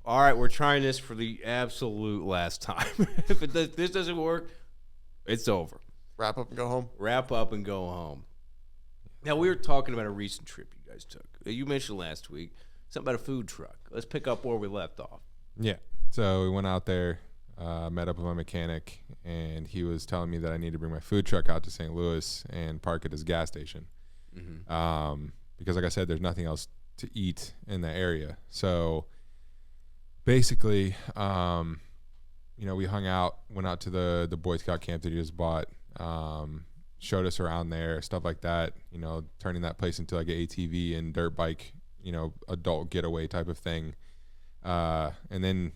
all right, we're trying this for the absolute last time. If this doesn't work, it's over. Wrap up and go home. Wrap up and go home. Now, we were talking about a recent trip you guys took. You mentioned last week something about a food truck. Let's pick up where we left off. Yeah. So we went out there, met up with my mechanic, and he was telling me that I need to bring my food truck out to St. Louis and park at his gas station. Mm-hmm. Because, like I said, there's nothing else to eat in the area. So basically, we hung out, went out to the Boy Scout camp that he just bought, showed us around there, stuff like that, turning that place into like an ATV and dirt bike, adult getaway type of thing. And then,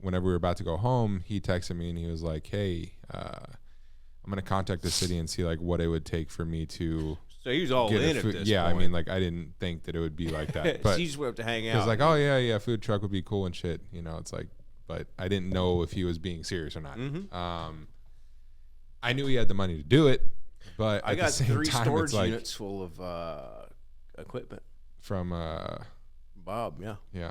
whenever we were about to go home, he texted me and he was like, hey, I'm going to contact the city and see like what it would take for me to So he was all in at this yeah, point. I mean, like, I didn't think that it would be like that. But he just went up to hang out. he was like, oh, yeah, food truck would be cool and shit. It's like, but I didn't know if he was being serious or not. Mm-hmm. I knew he had the money to do it, but I at got the same 3 time, storage it's like units full of equipment. from, Bob, yeah. yeah.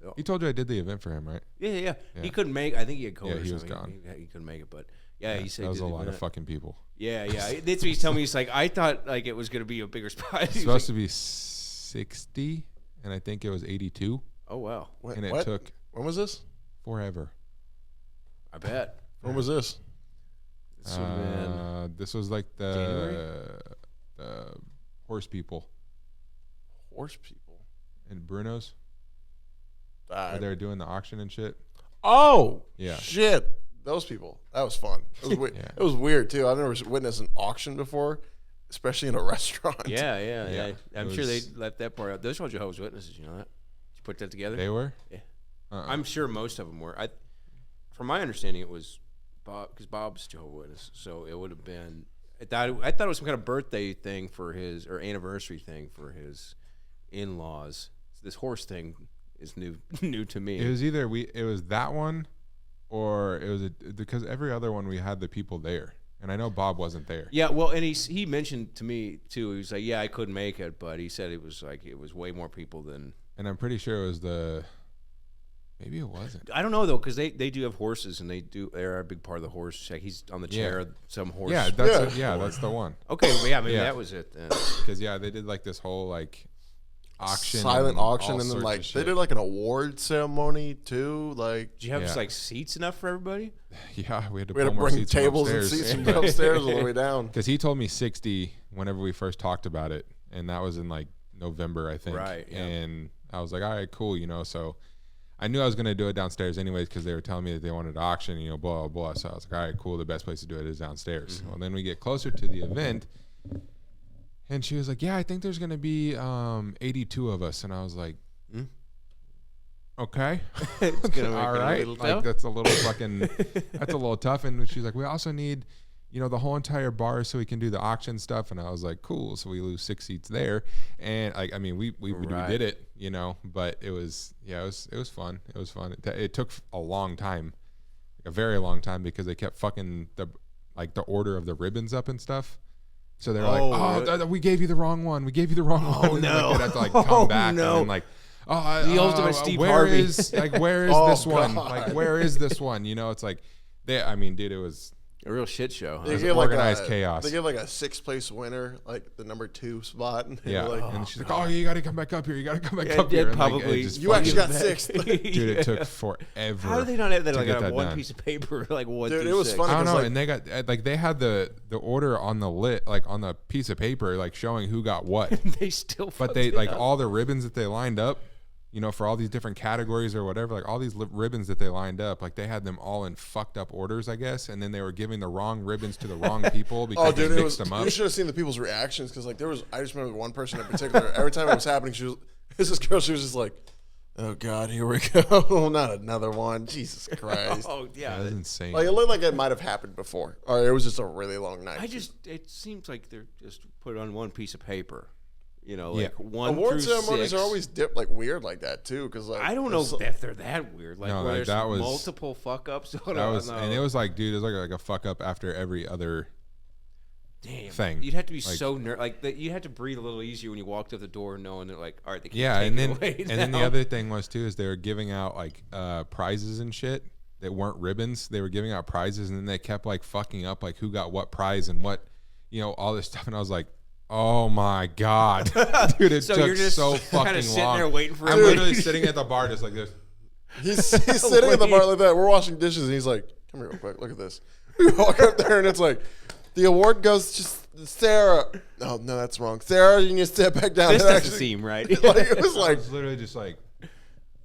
Yeah. He told you I did the event for him, right? Yeah. He couldn't make. I think he had COVID. Yeah, he or was something. gone. He couldn't make it, but yeah, he said that was he a did the lot of event. fucking people. Yeah. That's what he's telling me. He's like, I thought like it was gonna be a bigger spot. It's supposed to be 60, and I think it was 82. Oh wow! And it took When was this? forever. I bet. When was this? This would've been This was like the horse people Horse people. and Bruno's. Where they were doing the auction and shit. Oh, Yeah. shit. Those people. That was fun. It was, Yeah. It was weird, too. I've never witnessed an auction before, especially in a restaurant. Yeah. I'm sure they was- left that part out. Those are Jehovah's Witnesses. You know that? Did you put that together? They were? Yeah. Uh-uh. I'm sure most of them were. From my understanding, it was Bob, because Bob's Jehovah's Witness, so it would have been. I thought it was some kind of birthday thing for his, or anniversary thing for his in-laws. This horse thing is new to me. It was either it was that one, or it was because every other one we had the people there, and I know Bob wasn't there. Yeah, well, and he mentioned to me too. He was like, "Yeah, I couldn't make it," but he said it was way more people than. And I'm pretty sure it was maybe it wasn't. I don't know though, because they do have horses, and they're a big part of the horse. Like he's on the chair, Yeah. some horse. Yeah, that's the one. Okay, well, yeah, maybe Yeah. that was it then. Because they did like this whole like auction, Silent and auction, all and then sorts like of they shit. did like an award ceremony too. Like Do you have Yeah. like seats enough for everybody? Yeah, we had to we had pull to more bring seats from tables and upstairs. seats from upstairs all the way down. Because he told me 60 whenever we first talked about it, and that was in like November, I think. Right, yeah. And I was like, all right, cool, So I knew I was gonna do it downstairs anyways because they were telling me that they wanted to auction, blah blah blah. So I was like, all right, cool. The best place to do it is downstairs. Mm-hmm. Well, then we get closer to the event, and she was like, yeah, I think there's gonna be 82 of us, and I was like, okay, It's gonna make all it a right, little like tough. that's a little fucking, that's a little tough. And she's like, we also need, the whole entire bar so we can do the auction stuff. And I was like, cool. So we lose 6 seats there, and we Right. did it, but it was fun. It was fun. It took a long time, like a very long time, because they kept fucking the order of the ribbons up and stuff. So they're really? we gave you the wrong one. We gave you the wrong one. And no. they'd have to come back and no. then The ultimate Steve where Harvey. where is Oh, this one? God. Like, where is this one? It's like, dude, it was A real shit show. Huh? They was give organized chaos. They give like a 6th place winner, like the number 2 spot. And yeah. like, And she's like, oh, you got to come back up here. You got to come back Yeah, up here. it And, probably- just you actually got fucking- 6th. Dude, it took forever. How do they not have that to like get on that one done. piece of paper? Like one. Dude, through it was 6? funny. I don't know, like- and they got they had the order on the on the piece of paper, like showing who got what. They still. But fucked they it like up. all the ribbons that they lined up, for all these different categories or whatever, like all these ribbons that they lined up, like they had them all in fucked up orders, I guess, and then they were giving the wrong ribbons to the wrong people because Oh, dude, they it mixed was. them up. You should have seen the people's reactions because, like, I just remember one person in particular. Every time it was happening, this girl, she was just like, "Oh God, here we go! Not another one! Jesus Christ!" Oh yeah. That was insane. Like it looked like it might have happened before, or it was just a really long night. It seems like they're just put it on one piece of paper. Yeah. One Award through ceremonies 6. are always like weird like that too, because like I don't know if they're that weird. Like, No, where like, there's that was- multiple fuck ups. That was, and it was like, dude, it was like a fuck up after every other thing. You'd have to be Like- so you had to breathe a little easier when you walked out the door, knowing that like, all right, they can't Yeah, take and it then away and then the now. other thing was too is they were giving out like prizes and shit that weren't ribbons. They were giving out prizes, and then they kept like fucking up like who got what prize and what, all this stuff. And I was like, oh my god, dude, it So took you're just so kinda fucking sitting long. there waiting for I'm it. literally sitting at the bar just like this. He's sitting at the bar like that. We're washing dishes, and he's like, "Come here, real quick. Look at this." We walk up there, and it's like, the award goes to Sarah. Oh no, that's wrong. Sarah, you need to sit back down. This It doesn't actually- seem right. Like, it was I like was literally just like, it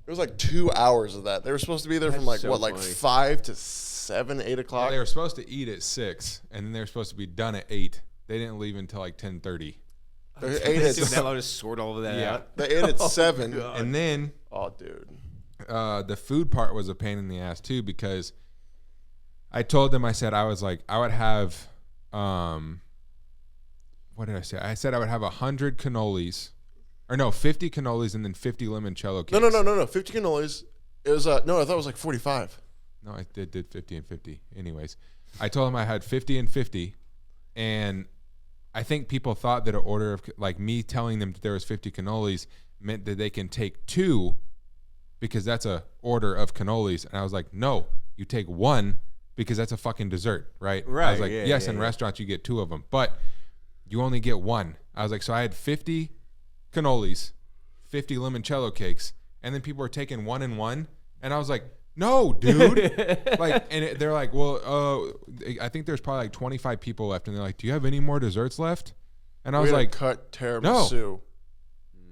was like 2 hours of that. They were supposed to be there from That's like so what, funny. 5 to 7, 8 o'clock. they were supposed to eat at 6, and then they were supposed to be done at 8. They didn't leave until like 10:30, They It ate took that at, long to sort all of that Yeah. out. they ate at 7. and then Oh, dude. the food part was a pain in the ass too, because I told them, I said I would have what did I say? I said I would have 100 cannolis, or no, 50 cannolis and then 50 limoncello cakes. No. 50 cannolis. It was no, I thought it was like 45. No, I did 50 and 50. Anyways, I told them I had 50 and 50, and I think people thought that an order of like me telling them that there was 50 cannolis meant that they can take 2 because that's a order of cannolis. And I was like, no, you take 1 because that's a fucking dessert, right? I Right, was like, yeah, yes, yeah, in yeah. restaurants you get 2 of them, but you only get 1. I was like, so I had 50 cannolis, 50 limoncello cakes, and then people were taking 1 and 1, and I was like, no, dude. Like, and they're like, well, I think there's probably like 25 people left, and they're like, do you have any more desserts left? And I was We had like, to cut tiramisu.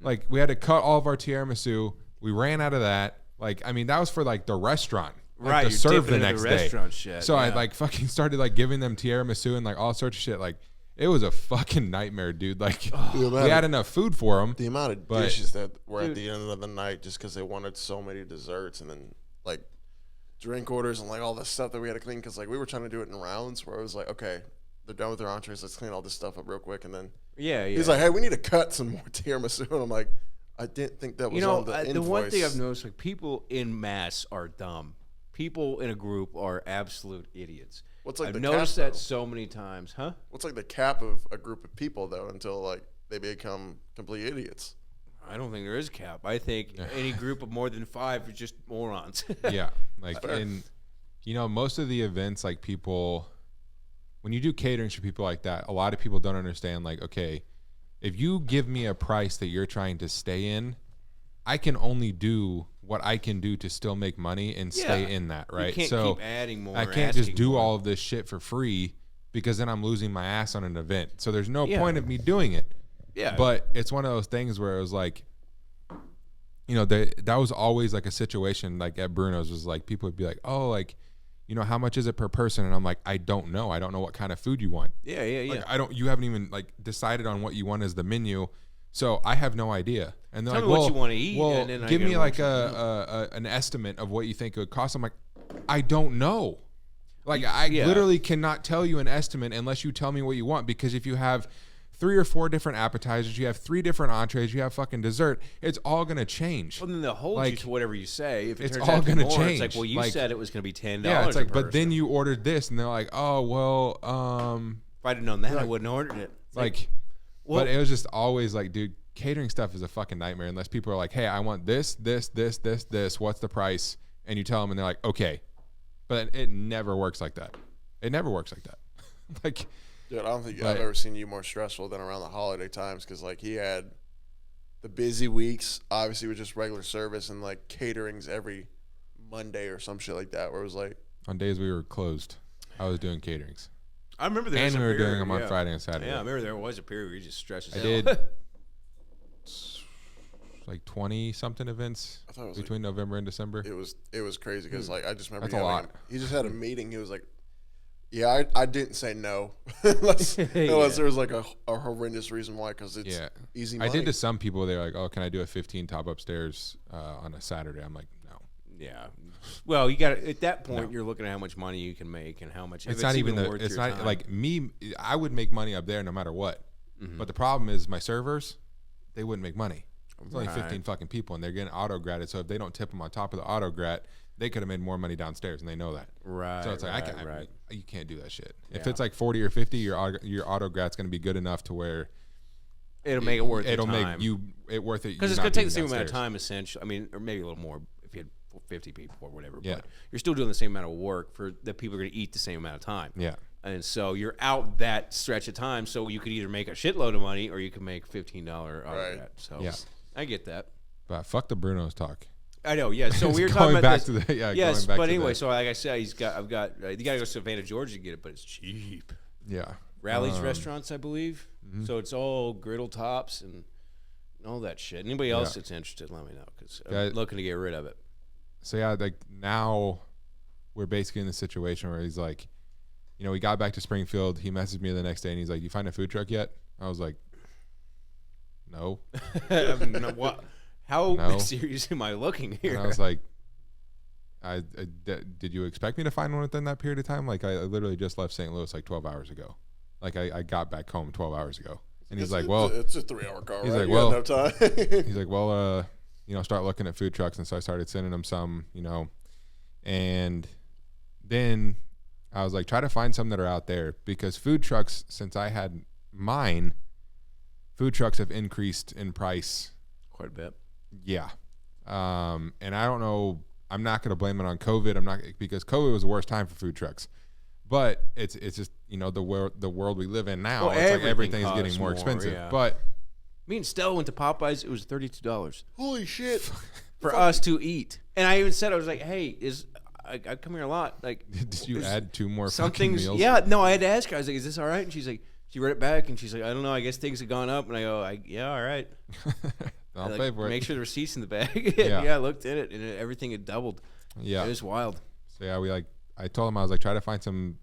like we had to cut all of our tiramisu. We ran out of that. Like, I mean, that was for like the restaurant, like, Right, to you're serve dipping the into next restaurant day. shit, So I yeah. like fucking started like giving them tiramisu and like all sorts of shit. Like, it was a fucking nightmare, dude. Like, Dude, we had enough food for them. The amount of But- dishes that were at the end of the night just because they wanted so many desserts, and then like drink orders and like all this stuff that we had to clean, because like we were trying to do it in rounds where it was like, okay, they're done with their entrees, let's clean all this stuff up real quick, and then Yeah. he's like, hey, we need to cut some more tiramisu, and I'm like, I didn't think that was on the invoice. the one thing I've noticed, like, people in mass are dumb. People in a group are absolute idiots. What's like I've the noticed cap, that though? so many times, huh? What's like the cap of a group of people though until like they become complete idiots? I don't think there is a cap. I think any group of more than 5 is just morons. Yeah, like, and most of the events, like, people, when you do catering for people like that, a lot of people don't understand, like, okay, if you give me a price that you're trying to stay in, I can only do what I can do to still make money and stay Yeah. in that, You right? can't So keep adding more. I or can't just asking do more. all of this shit for free, because then I'm losing my ass on an event. So there's no Yeah. point of me doing it. Yeah. But it's one of those things where it was like, that was always like a situation like at Bruno's, was like people would be like, oh, like, how much is it per person? And I'm like, I don't know. I don't know what kind of food you want. Yeah, yeah, yeah. Like, you haven't even like decided on what you want as the menu. So I have no idea. And they're Tell like, me what well, you wanna eat, well, and then I give gotta me work like an estimate of what you think it would cost. I'm like, I don't know. Like, I Yeah. literally cannot tell you an estimate unless you tell me what you want, because if you have 3 or 4 different appetizers, you have 3 different entrees, you have fucking dessert, it's all going to change. Well, then they'll hold you Like, to whatever you say. If it it's turns all out to be gonna more, It's like, change. well, you Like, said it was going to be $10. Yeah, it's like, a but then person. you ordered this, and they're like, oh, well, If I'd have known that, I wouldn't have ordered it. It's like, well- but it was just always like, dude, catering stuff is a fucking nightmare unless people are like, hey, I want this, what's the price? And you tell them, and they're like, okay. But it never works like that. It never works like that. Like, Dude, I don't think But- I've ever seen you more stressful than around the holiday times, because like he had the busy weeks, obviously with just regular service, and like caterings every Monday or some shit like that, where it was like, on days we were closed, I was doing caterings. I remember there was And a we were doing period, them on yeah. Friday and Saturday. Yeah, I remember there was a period where you just stretched. I did like 20-something events I thought it was between November and December. it was crazy, because like I just remember That's a lot. He just had a meeting. He was like, yeah, I didn't say no unless there was like a horrendous reason why, because it's Yeah. easy I money. did to some people. They're like, "Oh, can I do a 15 top upstairs on a Saturday?" I'm like, "No." Yeah. Well, you got at that point. You're looking at how much money you can make and how much. It's if not even worth it's your not time. like me. I would make money up there no matter what. But the problem is my servers, they wouldn't make money. It's only Right. 15 fucking people, and they're getting auto gratted. So if they don't tip them on top of the auto grat, they could have made more money downstairs, and they know that. Right. So it's like right. you can't do that shit. If Yeah. it's like 40 or 50, your autograt's going to be good enough to where It'll make it worth the it'll time. make you it worth it Because it's going to take the same amount of time, essentially. I mean, or maybe a little more if you had 50 people or whatever. Yeah. But you're still doing the same amount of work for that people are going to eat the same amount of time. Yeah. And so you're out that stretch of time, so you could either make a shitload of money or you could make $15 autograt. Right. So Yeah. I get that. But fuck the Bruno's talk. I know, yeah. So we were Going talking about back this. to the Yes, going back but to anyway, the- so like I said, you got to go to Savannah, Georgia to get it, but it's cheap. yeah. Rally's Restaurants, I believe. So it's all griddle tops and all that shit. Anybody else that's interested, let me know because I'm looking to get rid of it. So yeah, like now we're basically in the situation where he's like, you know, we got back to Springfield. He messaged me the next day and he's like, "You find a food truck yet?" I was like, "No." What? How No. serious am I looking here? And I was like, did you expect me to find one within that period of time? Like, I literally just left St. Louis like 12 hours ago. Like, I got back home 12 hours ago. And he's like, well, it's a 3-hour car. he's Right? like, You well, got enough time. he's like, well, you know, start looking at food trucks. And so I started sending him some, you know, and then I was like, try to find some that are out there because food trucks, since I had mine, food trucks have increased in price Quite a bit. Yeah. And I don't know, I'm not going to blame it on COVID. I'm not, because COVID was the worst time for food trucks. But it's just, you know, the world we live in now. Well, it's like everything's costs getting more expensive. yeah. But Me and Stella went to Popeyes. It was $32 Holy shit. for us to eat. And I even said, I was like, hey, I come here a lot. Like, did you is add 2 more fucking something's meals? Yeah, no, I had to ask her. I was like, is this all right? And she's like, she read it back and she's like, I don't know. I guess things have gone up. And I go, yeah, all right. I'll Like, pay for it. make sure the receipt's in the bag. Yeah. Yeah, I looked at it and everything had doubled. Yeah. It was wild. So yeah, I told him, I was like, try to find some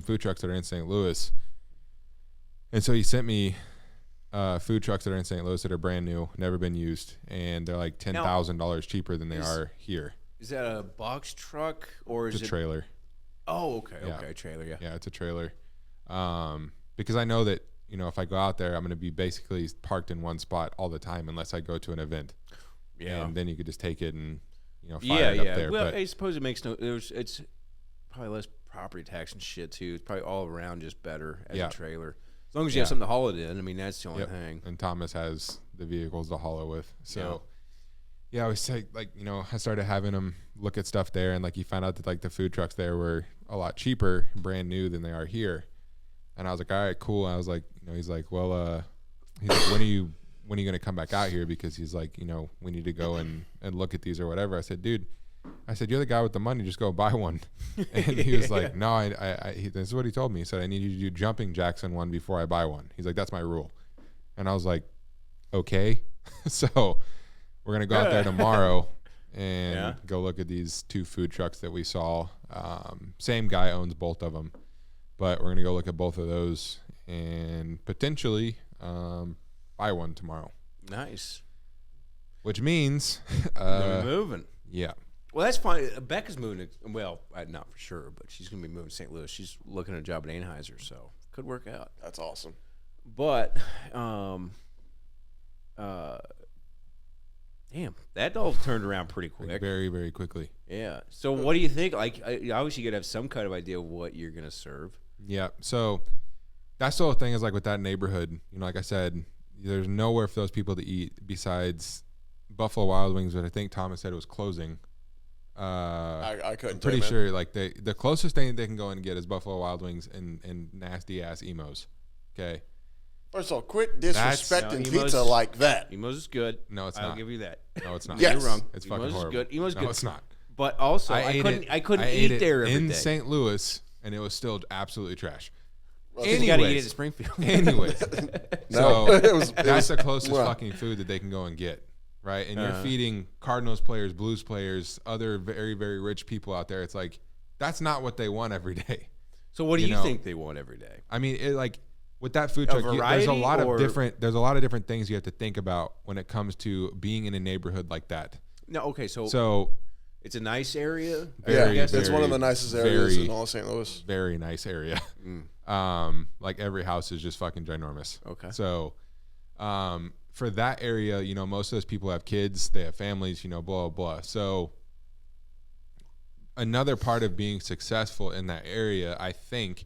food trucks that are in St. Louis. And so he sent me food trucks that are in St. Louis that are brand new, never been used, and they're like $10,000 cheaper than they are here. Is that a box truck or is It's a it trailer. Oh, okay, Yeah. okay, trailer, yeah. Yeah, it's a trailer. Because I know that, you know, if I go out there, I'm going to be basically parked in one spot all the time unless I go to an event. Yeah. And then you could just take it and, you know, fire it up there. Well, But I suppose it makes it's probably less property tax and shit too. It's probably all around just better as Yeah. a trailer. As long as you have something to haul it in. I mean, that's the only Yep. thing. And Thomas has the vehicles to haul it with. So, yeah, I was like, you know, I started having him look at stuff there, and like he found out that like the food trucks there were a lot cheaper, brand new than they are here. And I was like, all right, cool. And I was like, you know, he's like, well, he's like, when are you going to come back out here? Because he's like, you know, we need to go and look at these or whatever. I said, dude, you're the guy with the money. Just go buy one. And he was like, no, this is what he told me. He said, I need you to do jumping jacks in one before I buy one. He's like, that's my rule. And I was like, okay. So we're going to go out there tomorrow and go look at these 2 food trucks that we saw. Same guy owns both of them, but we're going to go look at both of those and potentially buy one tomorrow. Nice. Which means They're moving. yeah. Well, that's fine. Becca's moving. Well, not for sure, but she's going to be moving to St. Louis. She's looking at a job at Anheuser, so could work out. That's awesome. But, damn, that all turned around pretty quick. Like very, very quickly. Yeah. So, what do you think? Like, obviously, you got to have some kind of idea of what you're going to serve. Yeah. So that's the whole thing is like with that neighborhood, you know, like I said, there's nowhere for those people to eat besides Buffalo Wild Wings, but I think Thomas said it was closing. I couldn't I'm pretty tell you, man. sure like the closest thing they can go and get is Buffalo Wild Wings and nasty ass emos. Okay. First of all, quit disrespecting No, pizza Emo's- like that. Emo's is good. No, it's I'll not. give you that. No, it's not. Yes. You're wrong. It's fucking Emo's horrible. is good. Emo's No, good. it's not. But also, I ate couldn't it eat there every in day. St. Louis, and it was still absolutely trash. Well, You got to eat it Anyways. in Springfield. Anyways, No, so it was that's the closest well. fucking food that they can go and get, right? And you're Uh-huh. feeding Cardinals players, Blues players, other very, very rich people out there. It's like that's not what they want every day. So, what do You you know. think they want every day? I mean, like with that food truck, there's a variety lot or- of different things you have to think about when it comes to being in a neighborhood like that. No, okay. So It's a nice area. Yeah, I guess it's one of the very, nicest areas very- in all of St. Louis. very nice area. Like every house is just fucking ginormous. Okay. So, for that area, you know, most of those people have kids, they have families, you know, blah, blah, blah. So another part of being successful in that area, I think,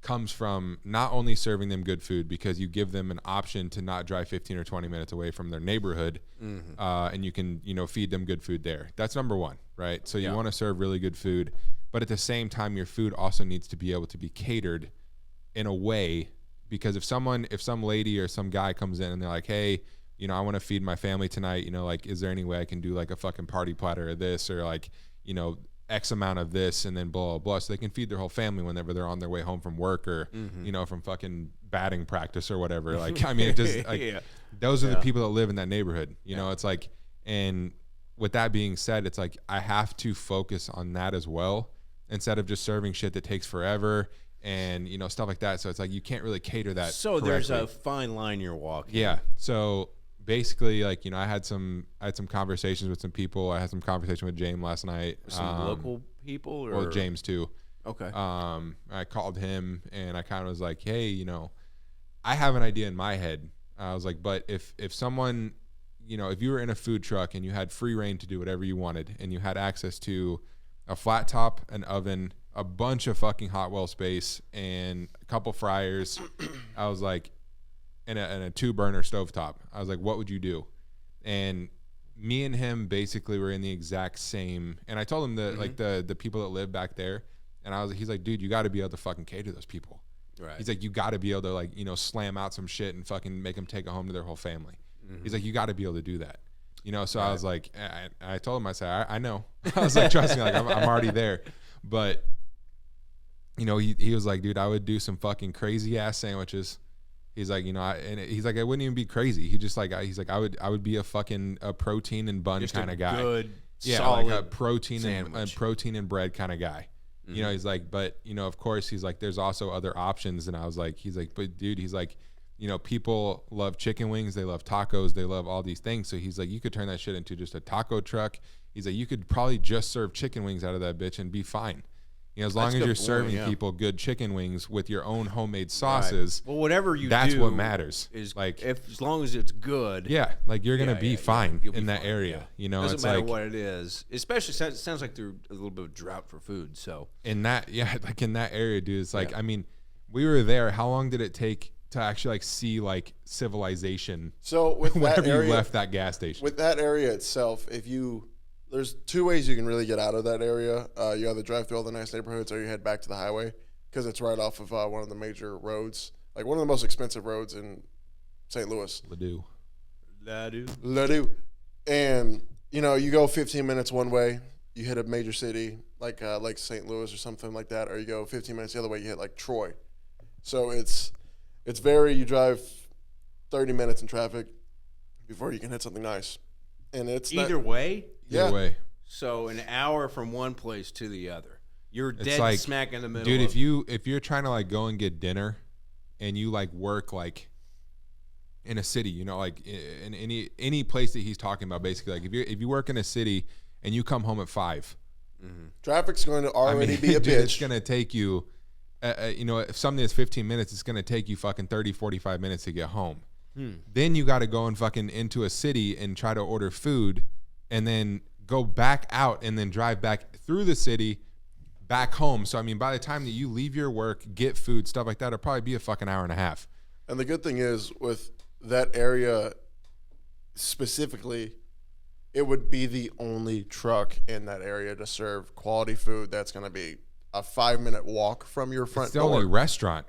comes from not only serving them good food, because you give them an option to not drive 15 or 20 minutes away from their neighborhood, and you can, feed them good food there. That's number one, right? So you want to serve really good food, but at the same time, your food also needs to be able to be catered in a way, because if some lady or some guy comes in and they're like, hey, I want to feed my family tonight, like, is there any way I can do like a fucking party platter of this, or like, X amount of this, and then blah, blah, blah, so they can feed their whole family whenever they're on their way home from work, or, from fucking batting practice or whatever. Like, I mean, it just like, those are the people that live in that neighborhood, it's like, and with that being said, it's like, I have to focus on that as well, instead of just serving shit that takes forever and, stuff like that. So it's like, you can't really cater that. So correctly. There's a fine line you're walking. Yeah. So basically, like, I had some conversations with some people. I had some conversation with James last night. Some local people, or well, James too. Okay. I called him and I kind of was like, hey, I have an idea in my head. I was like, but if someone, if you were in a food truck and you had free reign to do whatever you wanted, and you had access to a flat top, an oven, a bunch of fucking hot well space, and a couple fryers, I was like, and a 2-burner stovetop, I was like, what would you do? And me and him basically were in the exact same. And I told him that like the people that live back there, and he's like, dude, you got to be able to fucking cater those people. Right. He's like, you got to be able to like, slam out some shit and fucking make them take it home to their whole family. He's like, you got to be able to do that. So right. I was like, I told him, I said, I know. I was like, trust me, like I'm already there. But, he was like, dude, I would do some fucking crazy ass sandwiches. He's like, he's like, I wouldn't even be crazy. He just like, he's like, I would be a protein and bun kind of guy. Good, solid like a protein and bread kind of guy. He's like, but of course, he's like, there's also other options. And I was like, he's like, but dude, he's like, people love chicken wings, they love tacos, they love all these things. So he's like, you could turn that shit into just a taco truck. He's like, you could probably just serve chicken wings out of that bitch and be fine. As long as you're serving people good chicken wings with your own homemade sauces, right. Well, whatever you that's do what matters. Is like, as long as it's good, like you're gonna be fine in that area. Doesn't it's matter like what it is. Especially sounds like there's a little bit of drought for food. So in that, like in that area, dude, it's like, I mean, we were there. How long did it take to actually like see like civilization? So with whenever that area, you left that gas station, with that area itself, there's 2 ways you can really get out of that area. You either drive through all the nice neighborhoods, or you head back to the highway, because it's right off of one of the major roads, like one of the most expensive roads in St. Louis. Ladue. And, you go 15 minutes one way, you hit a major city like St. Louis or something like that, or you go 15 minutes the other way, you hit like Troy. So it's you drive 30 minutes in traffic before you can hit something nice. And it's either way. Either way. So an hour from one place to the other, you're dead like, smack in the middle. Dude, if you're trying to like go and get dinner, and you like work like in a city, like in any place that he's talking about, basically, like if you work in a city and you come home at 5, traffic's going to already be a dude, bitch. It's gonna take you, if something is 15 minutes, it's gonna take you fucking 30, 45 minutes to get home. Then you got to go and fucking into a city and try to order food, and then go back out and then drive back through the city back home. So, I mean, by the time that you leave your work, get food, stuff like that, it'll probably be a fucking hour and a half. And the good thing is, with that area specifically, it would be the only truck in that area to serve quality food that's going to be a 5-minute walk from your front door. It's the only restaurant.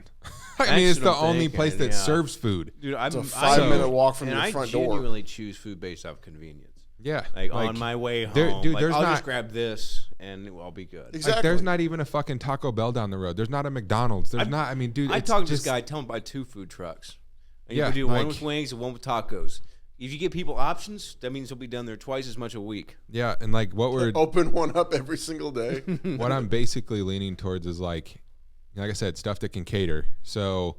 I mean, it's the only place that serves food. Dude, it's a 5-minute walk from your front door. I genuinely choose food based off convenience. Yeah. Like on my way home, dude, I'll just grab this and I'll be good. Exactly. Like, there's not even a fucking Taco Bell down the road. There's not a McDonald's. There's not, I mean, dude. I talked to this guy, tell him buy 2 food trucks. And you can do one with wings and one with tacos. If you give people options, that means they'll be done there twice as much a week. Yeah, and like what we're open one up every single day. What I'm basically leaning towards is like I said, stuff that can cater. So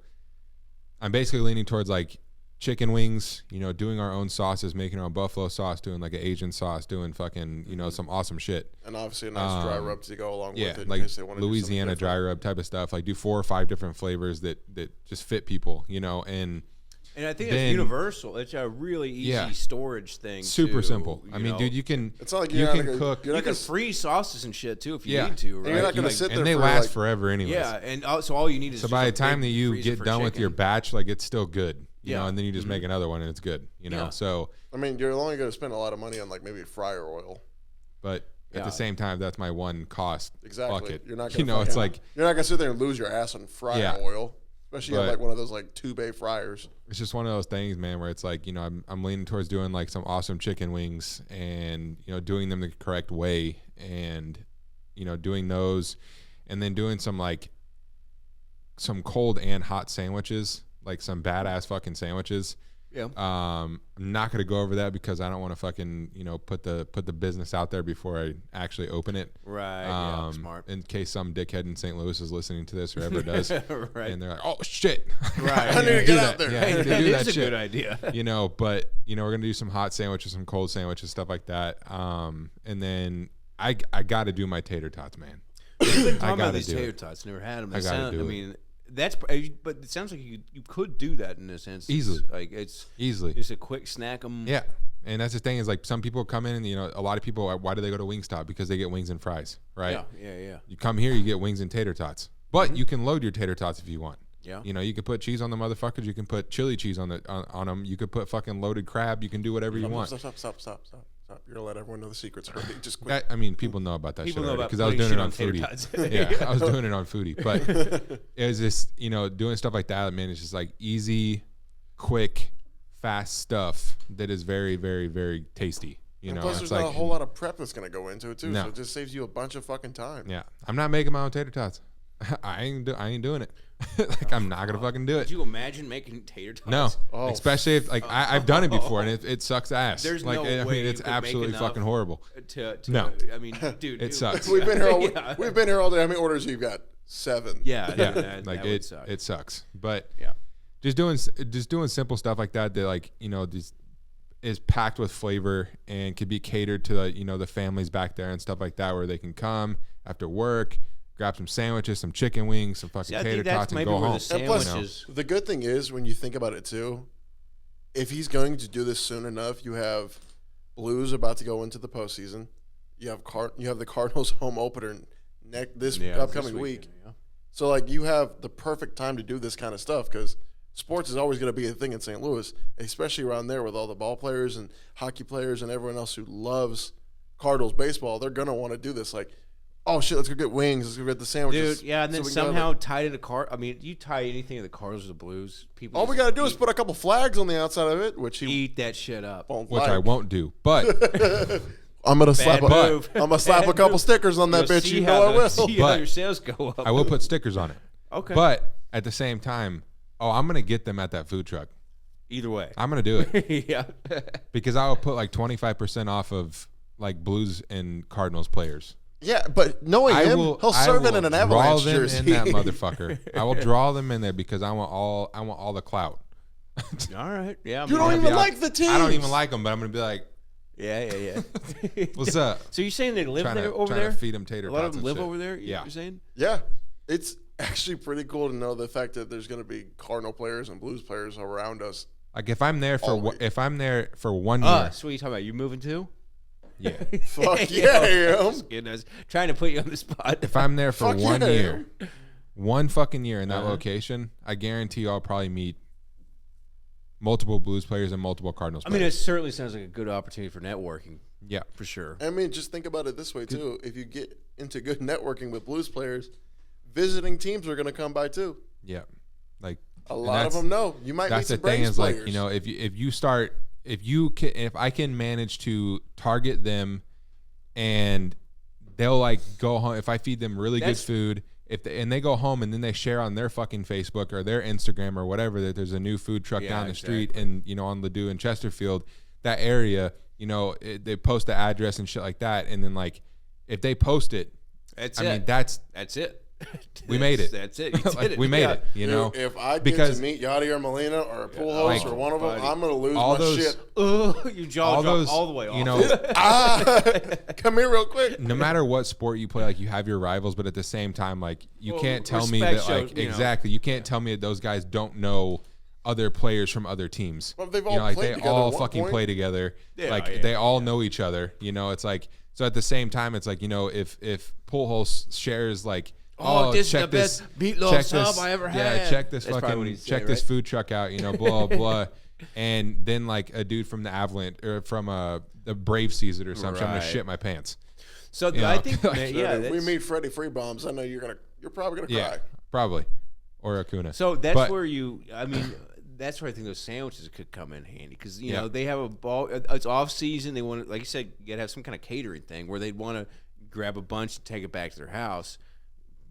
I'm basically leaning towards like chicken wings, doing our own sauces, making our own buffalo sauce, doing like an Asian sauce, doing fucking, some awesome shit. And obviously a nice dry rub to go along with it. Yeah, like Louisiana dry rub type of stuff. Like do 4 or 5 different flavors that just fit people, and And I think then, it's universal. It's a really easy storage thing. Super too, simple. I mean, know. dude, you can. It's not like you you're can not gonna- cook. you're You not can gonna- freeze sauces and shit too if you Yeah. need to. And Right? you're not gonna Like, sit there and they for, last like- forever anyways. Yeah, and so all you need is So just by a the time big that you freezer get for done with your chicken. batch, like it's still good. You Yeah. know, and then you just make another one and it's good. You know, Yeah. so I mean, you're only going to spend a lot of money on like maybe fryer oil. but at Yeah. the same time, that's my one cost Exactly. bucket. You're not you gonna know, it's fucking- like You're not going to sit there and lose your ass on fryer Yeah. oil, especially on But- like one of those like 2-bay fryers. it's just one of those things, man, where it's like, you know, I'm leaning towards doing like some awesome chicken wings and, you know, doing them the correct way and, you know, doing those and then doing some like some cold and hot sandwiches, like some badass fucking sandwiches. Yeah. I'm not gonna go over that because I don't want to fucking, you know, put the business out there before I actually open it. Right. Yeah. Smart. In case some dickhead in St. Louis is listening to this or ever does, Right. and they're like, "Oh shit, Right. I need to do get that. out there. Yeah, I need to That do that is a shit." good idea. You know, but you know, we're gonna do some hot sandwiches, some cold sandwiches, stuff like that. And then I got to do my tater tots, man. We've been talking I about gotta these do tater it. tots. Never had them. I gotta do it. mean, that's. But it sounds like you could do that in a sense. Easily. Like it's Easily. just a quick snack 'em. Yeah. And that's the thing is like some people come in and, you know, a lot of people, why do they go to Wingstop? Because they get wings and fries, right? Yeah. You come here, you get wings and tater tots. But you can load your tater tots if you want. Yeah. You know, you can put cheese on the motherfuckers. You can put chili cheese on them. You could put fucking loaded crab. You can do whatever you want. Stop. You're going to let everyone know the secrets already. Just quit. That, I mean, people know about that People shit know already about because I was putting doing it shit on on tater Foodie. tots. Yeah, I was doing it on Foodie. But it was just, you know, doing stuff like that, man, it's just like easy, quick, fast stuff that is very, very, very tasty. You And know, plus, it's there's like, not a whole lot of prep that's going to go into it, too. No. So it just saves you a bunch of fucking time. yeah, I'm not making my own tater tots. I ain't doing it. Like, I'm not gonna fucking do Could it. you imagine making tater tots? No, Oh, especially if like I've done it before and it sucks ass. There's like, no I way mean, it's you could make absolutely enough fucking horrible. To No. I mean, dude, It sucks. We've been here all Yeah. we've been here all day. How many orders you got? 7. Yeah. Yeah, that like would it suck. it sucks. But Yeah. just doing simple stuff like that like, you know, this is packed with flavor and could be catered to the, you know, the families back there and stuff like that where they can come after work, grab some sandwiches, some chicken wings, some fucking See, I tater think that's tots and maybe go where home. the And plus, sandwiches. the good thing is, when you think about it too, if he's going to do this soon enough, you have Blues about to go into the postseason. You have the Cardinals home opener this upcoming week. weekend, yeah. So like you have the perfect time to do this kind of stuff because sports is always going to be a thing in St. Louis, especially around there with all the ball players and hockey players and everyone else who loves Cardinals baseball. They're going to want to do this. Like, oh shit, let's go get wings. Let's go get the sandwiches. Dude, yeah, and then so we can go, somehow like- tied it to car. I mean, you tie anything to the Cardinals or the Blues, people. all we just got to do is put a couple flags on the outside of it, which he eat that shit up. won't Which like. I won't do. But I'm gonna slap Bad a, move. I'm gonna slap a Bad couple move. stickers on that You'll bitch. see You how know I the- will. See how But your sales go up. I will put stickers on it. Okay. But at the same time, I'm gonna get them at that food truck. Either way. I'm gonna do it Yeah. because I will put like 25% off of like Blues and Cardinals players. Yeah, but knowing him, he'll serve it in an Avalanche draw them jersey. in that motherfucker. I will draw them in there because I want all the clout. All right. Yeah. You man. don't I'll even be like the teams. I don't even like them, but I'm gonna be like, Yeah. "What's up?" So you're saying they live Trying there to over trying there? to feed them tater A lot tots of them and live shit. over there. Yeah. You're saying? Yeah, it's actually pretty cool to know the fact that there's gonna be Cardinal players and Blues players around us. Like if I'm there for All week. if I'm there for 1 year, Us. What are you talking about? You moving too? yeah. Fuck yeah, I am. Just kidding. I was trying to put you on the spot. If I'm there for Fuck 1 yeah. year, one fucking year in that Uh-huh. location, I guarantee you I'll probably meet multiple Blues players and multiple Cardinals I mean, it players. certainly sounds like a good opportunity for networking, Yeah. for sure. I mean, just think about it this way too. If you get into good networking with Blues players, visiting teams are gonna come by too. Yeah. Like A and lot of that's- them know. You might meet That's the some thing Braves is like, players. you know, if I can manage to target them and they'll like go home if I feed them really That's- good food and they go home and then they share on their fucking Facebook or their Instagram or whatever that there's a new food truck Yeah, down the street exactly. and, you know, on Ladue and Chesterfield, that area, you know, they post the address and shit like that. And then like, if they post it, That's I it. mean, that's it. We made it. That's it. You did like, it. we made Yeah. it, you Dude, know, if I get because to meet Yachty or Molina or Pujols like, or one of them, buddy. I'm gonna lose all my those- shit. Your jaw all dropped those, all the way off. you know, Come here real quick. no matter what sport you play, like you have your rivals, but at the same time, like you Well, can't tell me that, respect like shows, you know. exactly, you can't tell me that those guys don't know other players from other teams. Well, they've You all know, like played they together all at one fucking point. play together. Yeah, Like yeah, they all know each other. You know, it's like so at the same time, it's like, you know, if Pujols shares like, this is check the best meatloaf check sub this, I ever yeah, had. check this That's probably what fucking he'd say, check this right? food truck out. You know, blah blah. And then like a dude from the Avalanche or from the Brave sees it or something. I'm gonna Right. shit my pants. So You I know, think, like, man, So yeah, if we that's- meet Freddie Freebombs, I know you're probably gonna Yeah, cry. probably. Or Acuna. So that's But- where I mean, that's where I think those sandwiches could come in handy because you Yeah. know they have a ball. It's off season. They want to, like you said, you gotta have some kind of catering thing where they'd want to grab a bunch and take it back to their house.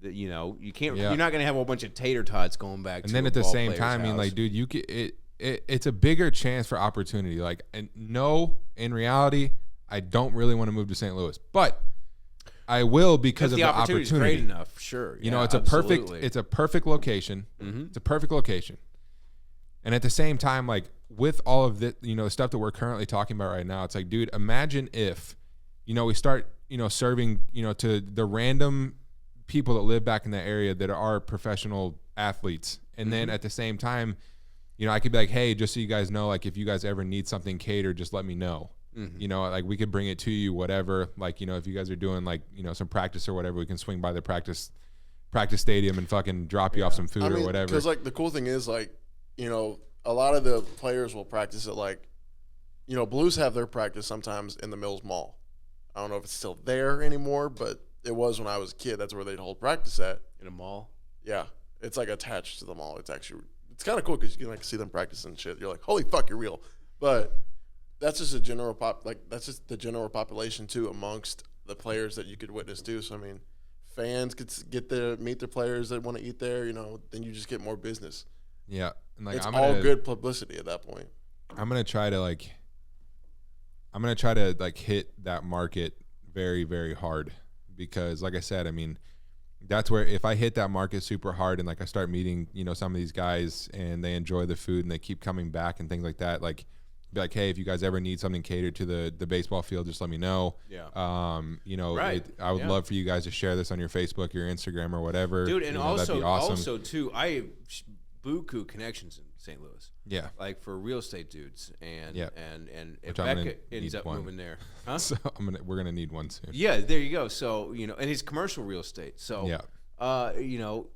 That, you know, you can't. Yeah. You're not gonna have a whole bunch of tater tots going back. And to then a at the ball same player's time, I mean, house. like, dude, you could it's a bigger chance for opportunity. Like, and no, in reality, I don't really want to move to St. Louis, but I will because of the the opportunity's opportunity. great enough, sure. You know, Yeah, it's a absolutely. perfect location. Mhm. It's a perfect location. And at the same time, like with all of the, you know, the stuff that we're currently talking about right now, it's like, dude, imagine if, you know, we start, you know, serving, you know, to the random people that live back in the area that are professional athletes. And then at the same time, you know, I could be like, hey, just so you guys know, like if you guys ever need something catered, just let me know. You know, like we could bring it to you, whatever. Like, you know, if you guys are doing like, you know, some practice or whatever, we can swing by the practice stadium and fucking drop you off some food or whatever. Because like the cool thing is like, you know, a lot of the players will practice at like, you know, Blues have their practice sometimes in the Mills Mall. I don't know if it's still there anymore, but it was when I was a kid. That's where they'd hold practice at. in a mall. Yeah, it's like attached to the mall. It's kind of cool because you can like see them practice and shit. You're like, holy fuck, you're real. But that's just a general that's just the general population too amongst the players that you could witness too. So I mean, fans could get to meet the players that want to eat there. You know, then you just get more business. Yeah. And like, It's I'm all gonna, good publicity at that point. I'm going to try to like hit that market very, very hard because like I said, I mean, that's where if I hit that market super hard and like I start meeting, you know, some of these guys and they enjoy the food and they keep coming back and things like that, like be like, hey, if you guys ever need something catered to the baseball field, just let me know. Yeah. You know, Right. I would Yeah. love for you guys to share this on your Facebook, your Instagram or whatever. Dude, and you know, that'd be awesome. also too, I have buku connections in St. Louis, Yeah. like for real estate dudes, and Yeah. and if Which I'm gonna Becca ends need up one. moving there, huh? So we're gonna need one soon. Yeah, there you go. So you know, and it's commercial real estate. So Yeah. you know,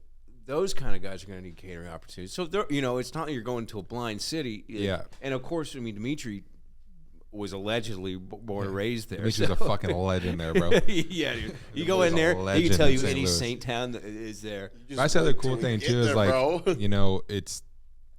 those kind of guys are going to need catering opportunities. So they're, you know, it's not like you're going to a blind city. Yeah. And of course, I mean, Demetri was allegedly born and raised there. Which is a fucking legend there, bro. Yeah, dude. You go in a there, he legend can tell in you St. any Louis. Saint town that is there. That's the other cool thing get too is there, like, bro. you know, it's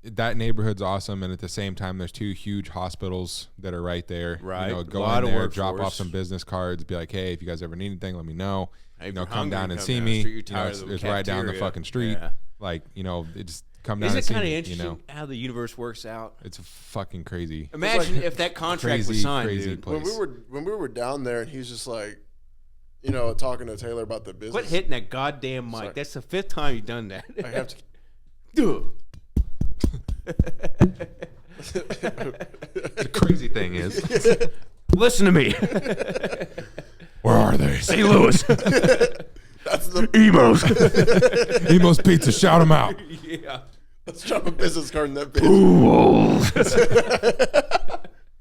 that neighborhood's awesome, and at the same time, there's two huge hospitals that are right there. Right. You know, A go lot in of there, drop off workforce. some business cards, be like, hey, if you guys ever need anything, let me know. Hey, You if know, you're come hungry, down and come see down the me. street, you're You know, tired it's of the right down the cafeteria. fucking street. Yeah. Like, you know, it just come down Isn't and it see kind of me. interesting You know, how the universe works out? it's fucking crazy. Imagine if that contract was signed, dude. place. When we were down there, and he's just like, you know, talking to Taylor about the business. Quit hitting that goddamn mic. Sorry. That's the 5th time you've done that. I have to. Dude. The crazy thing is, Listen to me. where are they? St. Louis. That's the. Emos. Emos Pizza, shout them out. Yeah. Let's drop a business card in that business.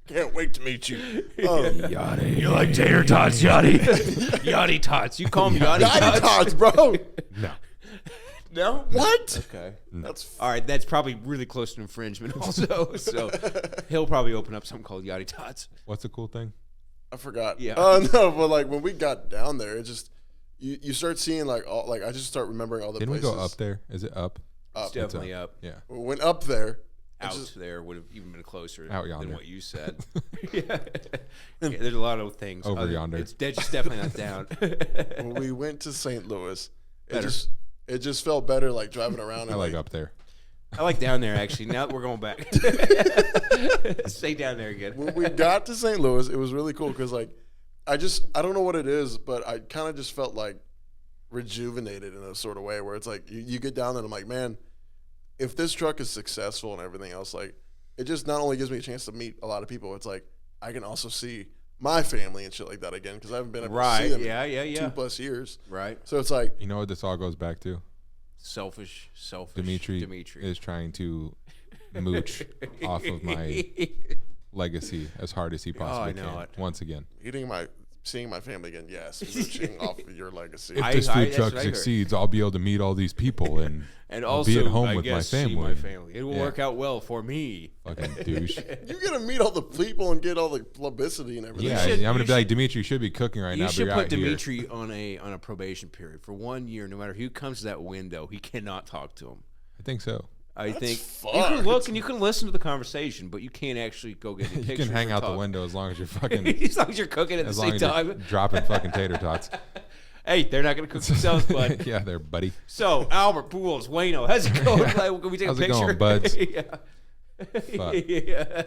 Can't wait to meet you. Yachty. You like tater tots, Yachty? Yachty tots. You call them Yachty Yachty tots? Tots, bro. No. No? What? Okay. That's All right, that's probably really close to infringement also. So he'll probably open up something called Yachty tots. What's the cool thing? I forgot. Yeah. No, but like when we got down there, it just you start seeing like all like I just start remembering all the Didn't we places. go up there? Is it up? It's definitely up. Yeah. We went up there. Out just- there would have even been closer Out than yonder. what you said. Yeah, there's a lot of things. Over yonder. It's just definitely not down. When we went to St. Louis, Better. it just felt better like driving around. I And like up there. I like down there, actually. Now that we're going back. Stay down there again. When we got to St. Louis, it was really cool because like I don't know what it is, but I kind of just felt like rejuvenated in a sort of way where it's like you get down there and I'm like, man, if this truck is successful and everything else, like it just not only gives me a chance to meet a lot of people, it's like I can also see my family and shit like that again because I haven't been able to see them Yeah, in yeah. 2+ years. Right. So it's like You know what this all goes back to? Selfish. Demetri is trying to mooch off of my legacy as hard as he possibly know can. it. Once again, Seeing my family again, yes. Mooching off of your legacy. if this food that's truck what I heard. succeeds, I'll be able to meet all these people and I'll also be at home I with my guess see family. my family. It will Yeah. work out well for me. Fucking douche. You're gonna meet all the people and get all the publicity and everything. Yeah, should- I'm gonna you be like, should- Demetri, you should be cooking right now, You but should you're put out here. Demetri on a probation period for 1 year. No matter who comes to that window, he cannot talk to him. I think so. I think fucked. you can look and you can listen to the conversation, but you can't actually go get any You pictures. can hang or out the talk. window as long as you're fucking, As long as you're cooking at the as long same as you're time. dropping fucking tater tots. Hey, they're not going to cook themselves, bud. Yeah, there, buddy. So, Albert, Pools, Wayno, how's it going? Like, can we take How's a it picture? going, buds? Yeah. Fuck. Yeah.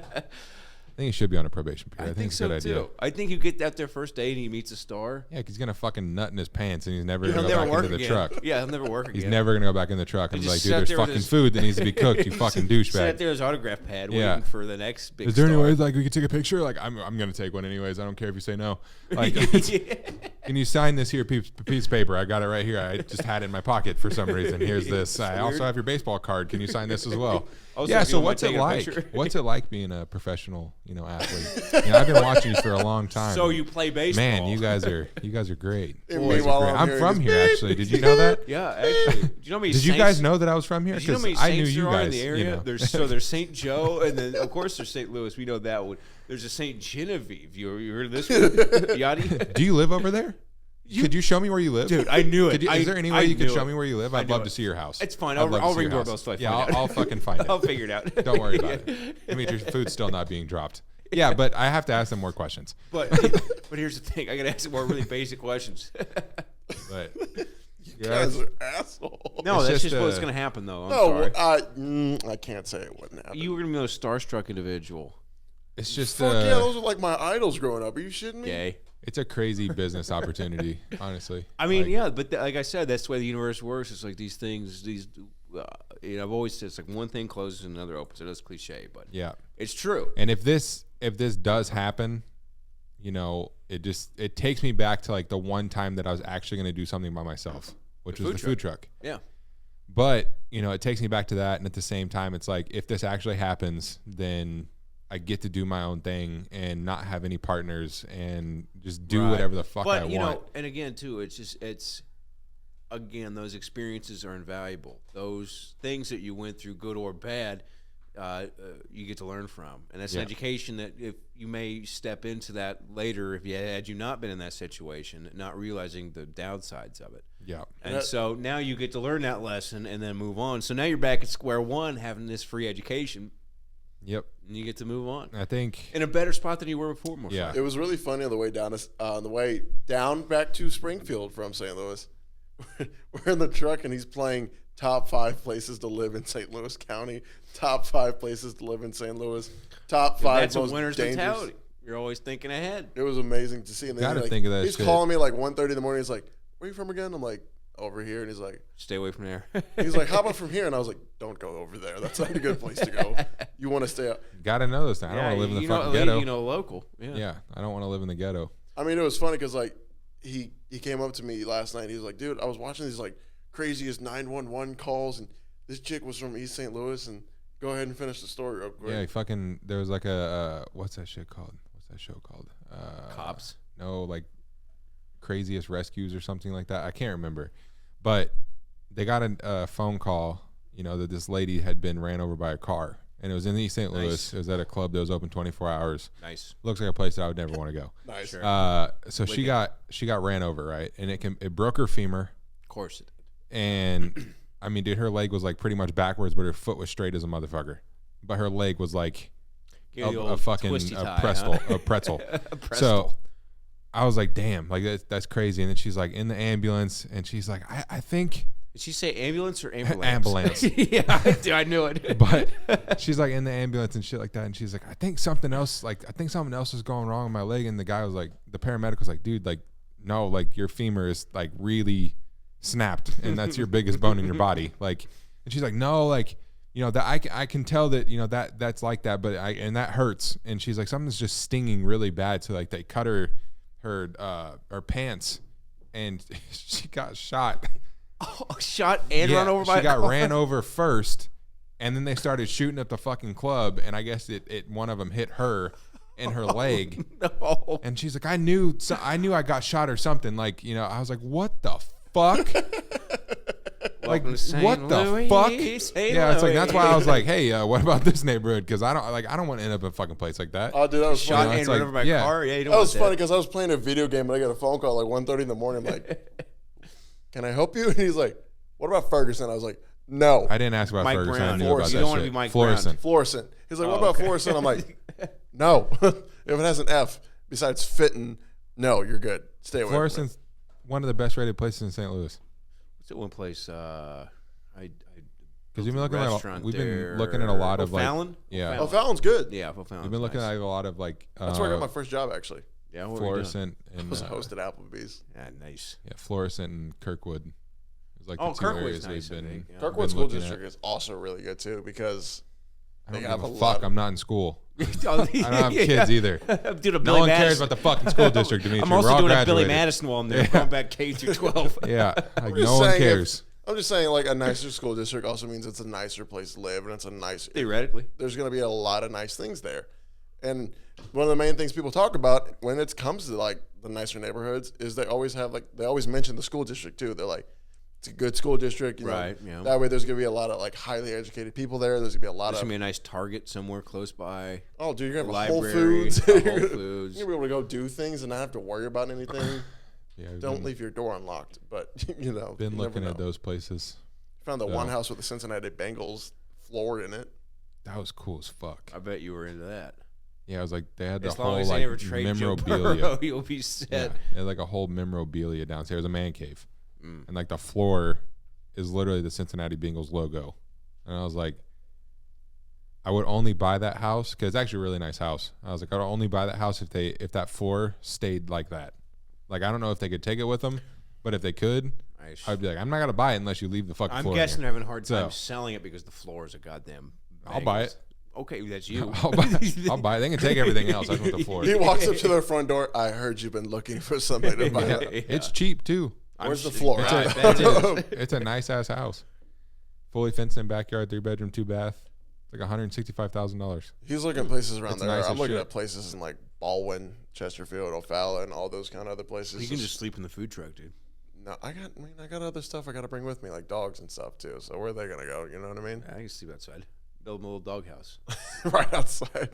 I think he should be on a probation period. I think it's a so good idea. too. I think you get out there first day and he meets a star. Yeah, 'cause he's gonna fucking nut in his pants and he's never He'll gonna never go work back into the again. truck. Yeah, he'll never work again. He's never gonna go back in the truck and be just like, dude, sat there's there with fucking his- food that needs to be cooked. You fucking Sat douchebag. there his autograph pad Yeah. waiting for the next big Is there any star. way like we could take a picture? Like I'm gonna take one anyways. I don't care if you say no. Like, can you sign this here piece of paper? I got it right here. I just had it in my pocket for some reason. Here's this. I also weird. have your baseball card. Can you sign this as well? Also, Yeah. if you So don't mind what's it taking a like? picture. What's it like being a professional, athlete? I've been watching you for a long time. So you play baseball. Man, you guys are great. And You guys are meanwhile, great. I'm I'm hearing from this here beep, actually. Did you know that? Yeah, actually. Do you know how many Did you guys know that I was from here? Did you know how many I knew Saints you there are in guys. the area? You know. There's St. Joe, and then of course there's St. Louis. We know that one. There's a St. Genevieve. You heard of this one? Yachty? Do you live over there? Could you show me where you live? Dude, I knew it. Is there any way I you could knew show it. me where you live? I'd knew love it. to see your house. It's fine. I'd love to I'll see ring your doorbells house. till I Yeah, find out. I'll fucking find it. I'll figure it out. Don't worry about it. Demetri, food's still not being dropped. Yeah, but I have to ask them more questions. But here's the thing. I got to ask some more really basic questions. But You guys are assholes. No, It's that's just, just what's going to happen, though. I'm No, sorry. I can't say it wouldn't happen. You were going to be a starstruck individual. it's just Fuck yeah, those are like my idols growing up. Are you shitting me? Gay. it's a crazy business opportunity, honestly. I mean, Like, yeah, but like I said, that's the way the universe works. It's like these things, I've always said it's like one thing closes and another opens. It is cliche, but yeah. it's true. And if this does happen, it takes me back to like the one time that I was actually going to do something by myself, which was the food truck. Yeah. But, it takes me back to that. And at the same time, it's like, if this actually happens, then I get to do my own thing and not have any partners and just do Right. whatever the fuck But, I want. and again, too, again, those experiences are invaluable. Those things that you went through, good or bad, you get to learn from. And that's an Yeah. education that if you may step into that later, had you not been in that situation, not realizing the downsides of it. Yeah. And so now you get to learn that lesson and then move on. So now you're back at square one having this free education, Yep. and you get to move on I think, in a better spot than you were before. Most Yeah. likely. It was really funny on the way down back to Springfield from St. Louis. We're in the truck and he's playing top 5 places to live in St. Louis County, top 5 places to live in St. Louis, top 5 That's a most winner's dangerous. mentality. You're always thinking ahead. It was amazing to see. And then Gotta he's think of that He's shit. calling me like 1:30 in the morning. He's like, "Where you from again?" I'm like, "Over here." And he's like, Stay away from there. "How about from here?" And I was like, "Don't go over there. That's not a good place to go. You want to stay up." got to know this thing. I don't want to live in the fucking ghetto. Local. Yeah. Yeah. I don't want to live in the ghetto. I mean, it was funny because like he came up to me last night. He was like, "Dude, I was watching these like craziest 911 calls, and this chick was from East St. Louis." And go ahead and finish the story real quick. Yeah. Fucking, there was like a, what's that shit called? What's that show called? Cops. No, like Craziest Rescues or something like that. I can't remember. But they got a phone call, that this lady had been ran over by a car. And it was in East St. Louis. Nice. It was at a club that was open 24 hours. Nice. Looks like a place that I would never want to go. Nice. Sure. So she got ran over, right? And it broke her femur. Of course it did. And I mean, dude, her leg was like pretty much backwards, but her foot was straight as a motherfucker. But her leg was like Give you the a old fucking twisty tie, pretzel. huh? A pretzel. A pretzel. So I was like, damn, like that's crazy. And then she's like in the ambulance, and she's like, I think, Did she say ambulance or ambulance? Ambulance. Yeah, dude, I knew it. but she's like in the ambulance and shit like that. And she's like, I think something else is going wrong with my leg. And the guy was like, the paramedic was like, dude, like, no, like your femur is like really snapped, and that's your biggest bone in your body. Like, and she's like, no, like, that I can tell that that's like that, but and that hurts. And she's like, something's just stinging really bad. So like they cut her pants, and she got shot. Oh, shot and Yeah, run over by she a got car? ran over first, And then they started shooting at the fucking club, and I guess it one of them hit her in her leg. No. And she's like, I knew I got shot or something. Like, you know, I was like, what the fuck? Like, what the fuck? Yeah, it's like, that's why I was like, hey, what about this neighborhood? Because I don't want to end up in a fucking place like that. Oh, dude, that was Shot funny. and run over by a car. Yeah, you don't That want was funny because I was playing a video game and I got a phone call like 1:30 in the morning. I'm like, can I help you? And he's like, what about Ferguson? I was like, no. I didn't ask about Mike Ferguson. Brown. I knew about You that don't want to shit. be Mike Florissant. Florissant. He's like, what about Florissant? I'm like, no. If it has an F besides fitting, no, you're good. Stay away. Florissant's one of the best rated places in St. Louis. What's that one place? Because we've been looking at a lot of like, Fallon? yeah. Oh, Fallon's good. Yeah, Fallon. We've been looking at a lot of like, That's where I got my first job, actually. Yeah, what were you doing? Florissant I and was a host at Applebee's. Yeah, nice. yeah, Florissant and Kirkwood. It was like Oh, the two Kirkwood's areas nice, they've I been. think, yeah. Kirkwood been School looking District at. is also really good, too, because I don't they give have a a fuck. lot. I'm not in school. I I don't have kids either. I'm doing a No Billy one Madison. cares about the fucking school district, Demetri. I'm We're also all doing a Billy graduated. Madison while I'm there. Going back K through 12. Yeah, like I'm just no one saying cares. I'm just saying, like, a nicer school district also means it's a nicer place to live, and it's a nice. Theoretically. There's going to be a lot of nice things there, and one of the main things people talk about when it comes to like the nicer neighborhoods is they always mention the school district too. They're like, it's a good school district, you know? Right, yeah. That way, there's going to be a lot of like highly educated people there. There's going to be a lot There's of going to be a nice Target somewhere close by. oh, dude, you're A going to have a Whole library, Foods. a You're Whole gonna- Foods. You're going to be able to go do things and not have to worry about anything. Yeah, we've Don't leave your door unlocked, but you know, been you looking never at know. those places. Found the So- one house with the Cincinnati Bengals floor in it. That was cool as fuck. I bet you were into that. Yeah, it was like they had the As long whole as they like never trade Joe memorabilia. Burrow, you'll be set. Yeah, they had like a whole memorabilia downstairs, a man cave, and like the floor is literally the Cincinnati Bengals logo. And I was like, I would only buy that house because it's actually a really nice house. I was like, I'd only buy that house if that floor stayed like that. Like I don't know if they could take it with them, but if they could, I'd be like, I'm not gonna buy it unless you leave the fucking I'm floor. guessing they're here. having a hard time So- selling it because the floor is a goddamn. I'll buy Bengals. it. Okay, that's you. I'll buy it. They can take everything else. I just want the floor. He walks up to their front door. I heard you've been looking for somebody to buy Yeah. that. It's cheap too. Where's the floor? It's I a, bet it is. it's a nice ass house, fully fenced in backyard, 3-bedroom, 2-bath. It's like $165,000. He's looking at places around It's there. nice I'm as looking shit. at places in like Baldwin, Chesterfield, O'Fallon, and all those kind of other places. You can just sleep in the food truck, dude. no. I got other stuff I got to bring with me, like dogs and stuff too. So where are they gonna go? You know what I mean? I can sleep outside. Build a little doghouse. Right outside.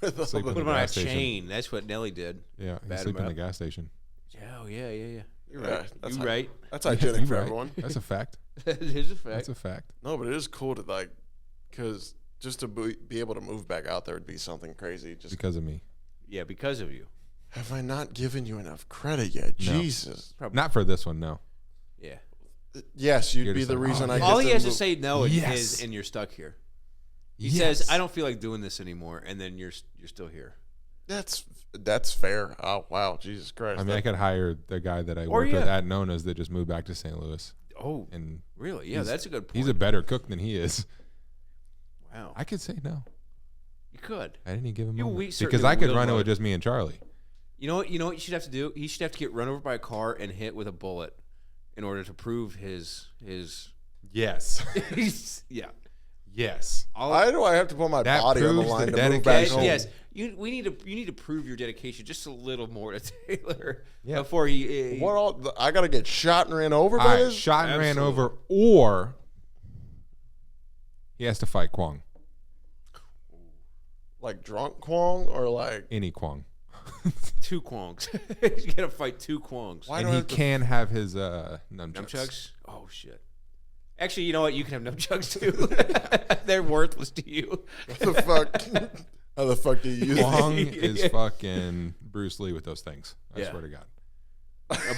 With all Sleep the- in Put the him on a gas station. chain. That's what Nelly did. Yeah, you Bad sleep in him the up. gas station. Yeah, yeah. You're Yeah, right. that's You how- right. That's hygienic You for right. everyone. That's a fact. That is a fact. That's a fact. No, but it is cool to like, because just to be able to move back out there would be something crazy. Just Because of me. Yeah, because of you. have I not given you enough credit yet? No. Jesus. Probably. Not for this one, no. Yeah. Yes, you'd You're be just the like, reason oh, I. yeah. get All he has to move- say no Yes. is, and you're stuck here. He Yes. says, "I don't feel like doing this anymore," and then you're still here. That's fair. Oh wow, Jesus Christ. I mean, I could hire the guy that I Or worked with yeah. at Nona's that just moved back to St. Louis. Oh, And really? Yeah, he's- that's a good point. he's a better cook than he is. Wow. I could say no. You could. I didn't even give him You- moment. we Because certainly I could will, run it but- with just me and Charlie. You know what? You know what you should have to do? He should have to get run over by a car and hit with a bullet in order to prove his. Yes. Yeah. Yes. Why do I have to put my That body on the proves line the to move back dedication. home? Yes. You need to prove your dedication just a little more to Taylor Yeah. before he. What all? I gotta get shot and ran over All by right, this? shot and ran Absolutely. over, or he has to fight Kwong. Like drunk Kwong or like? Any Kwong. Two Kwongs. You gotta fight two Kwongs. Why And do I he have to- can have his nunchucks. Nunchucks? Oh shit. Actually, you know what? You can have nunchucks too. They're worthless to you. What the fuck? How the fuck do you use Kwong it? is fucking Bruce Lee with those things. I Yeah. swear to God.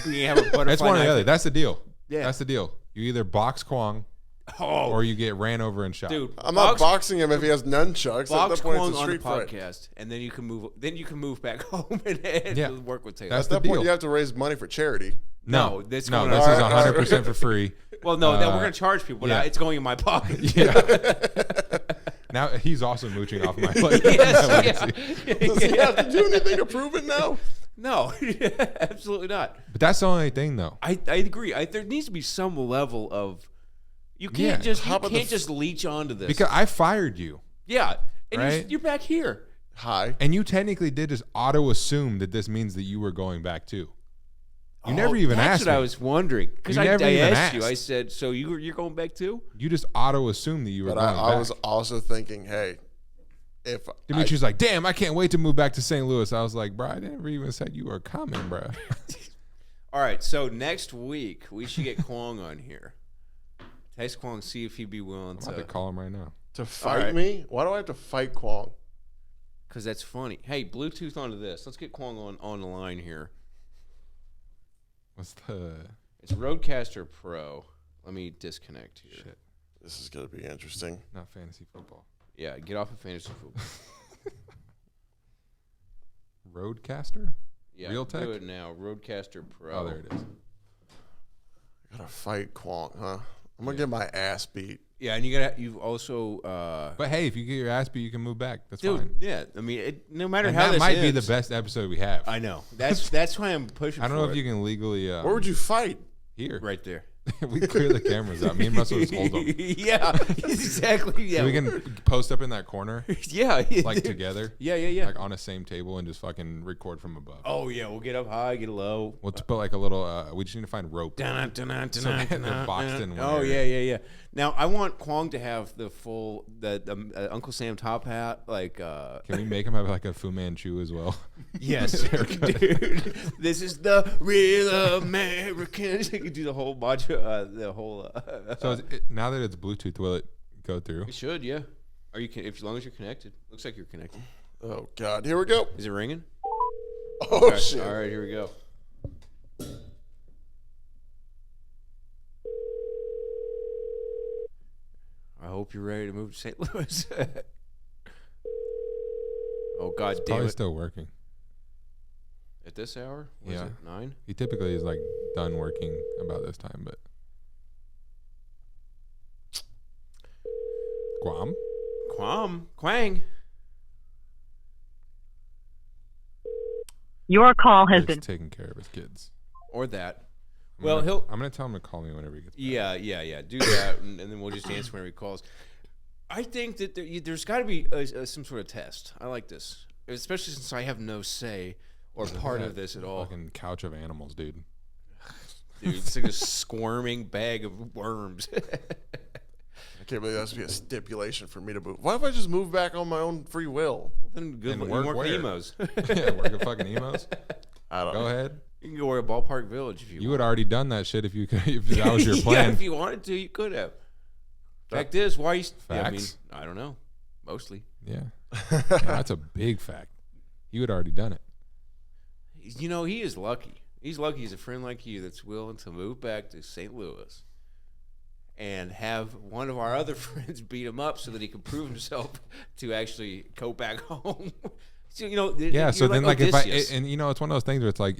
You have a butterfly That's one or the knife. other. That's the deal. Yeah. That's the deal. You either box Kwong Oh, or you get ran over and shot. dude, I'm not boxing him if he has nunchucks. At box that point, Kwong it's a on the street fight. podcast, and then you can move. Then you can move back home and Yeah. work with Taylor. That's At that the point, deal. you have to raise money for charity. No, No, that's no, going this on- is All right, 100% for free. well, no, then we're Uh, gonna charge people. But yeah. it's going in my pocket. Yeah. Now he's also mooching off my plate. Yes, Does he have to do anything to prove it now? No, absolutely not. But that's the only thing, though. I agree. There needs to be some level of You can't Yeah. just leech onto this. Because I fired you, yeah, and Right? you're back here. Hi. and you technically did just auto assume that this means that you were going back too. You never even that's asked what me. I was wondering because You I never even asked you. asked. I said, "So you're going back too?" You just auto assumed that you were But going I back. was also thinking, hey, if Demetri's like, damn, I can't wait to move back to St. Louis. I was like, bro, I never even said you were coming, bro. All right, so next week we should get Kwong on here. Text Kwong, see if he'd be willing I'm about to to, call him right now. to fight right. me, why do I have to fight Kwong? because that's funny. Hey, Bluetooth onto this. Let's get Kwong on the line here. What's the It's Roadcaster Pro. Let me disconnect here. shit? This is gonna be interesting. Not fantasy football. Yeah, get off of fantasy football. Roadcaster? Yeah, Real do tech? it now. Roadcaster Pro. Oh, there it is. I gotta fight Kwong, huh? I'm gonna get my ass beat. Yeah, and you've also But hey, if you get your ass beat, you can move back. That's dude, fine. yeah. I mean, no matter And how that this might be ends, the best episode we have. I know. That's why I'm pushing. I don't know for if it. you can legally Where would you fight? here. right there. We clear the cameras out. Me and Russell just hold them. Yeah, exactly. Yeah, We can post up in that corner, yeah, like together, yeah. like on the same table, and just fucking record from above. Oh yeah, we'll get up high, get low. We'll put like a little. We just need to find rope. Dun, dun, dun, dun, So they're boxed in one Oh area. yeah. Now I want Kwong to have the full the Uncle Sam top hat, like. Can we make him have like a Fu Manchu as well? Yes, dude. This is the real American. You can do the whole macho, the whole. So now that it's Bluetooth, will it go through? It should, yeah. Are you? As long as you're connected. Looks like you're connected. Oh God, here we go. Is it ringing? Oh Okay. shit! All right, here we go. I hope you're ready to move to St. Louis. Oh God damn Probably it! still working. At this hour? What is Yeah. it, 9? He typically is like done working about this time, but Guam. Quang. Your call has Is been. taking care of his kids. Or that. I'm Well, gonna, I'm gonna tell him to call me whenever he gets back. Yeah. Do that, and then we'll just answer whenever he calls. I think that there's got to be some sort of test. I like this, especially since I have no say or part of this at all. Fucking couch of animals, dude. Dude, it's like a squirming bag of worms. I can't believe that has to be a stipulation for me to move. Why if I just move back on my own free will? Then good And luck. work You work where? emos. Yeah, work at fucking emos. I don't Go know. ahead. You can go work at Ballpark Village if you You want. had already done that shit if you could. If that was your Yeah, plan. if you wanted to, you could have. Fact is, why you? Yeah, I mean, Facts. I don't know. Mostly, Yeah. No, that's a big fact. You had already done it. you know, he is lucky. He's lucky. He's a friend like you that's willing to move back to St. Louis and have one of our other friends beat him up so that he can prove himself to actually go back home. So you know, Yeah. So you're then, like, if Odysseus. and you know, it's one of those things where it's like,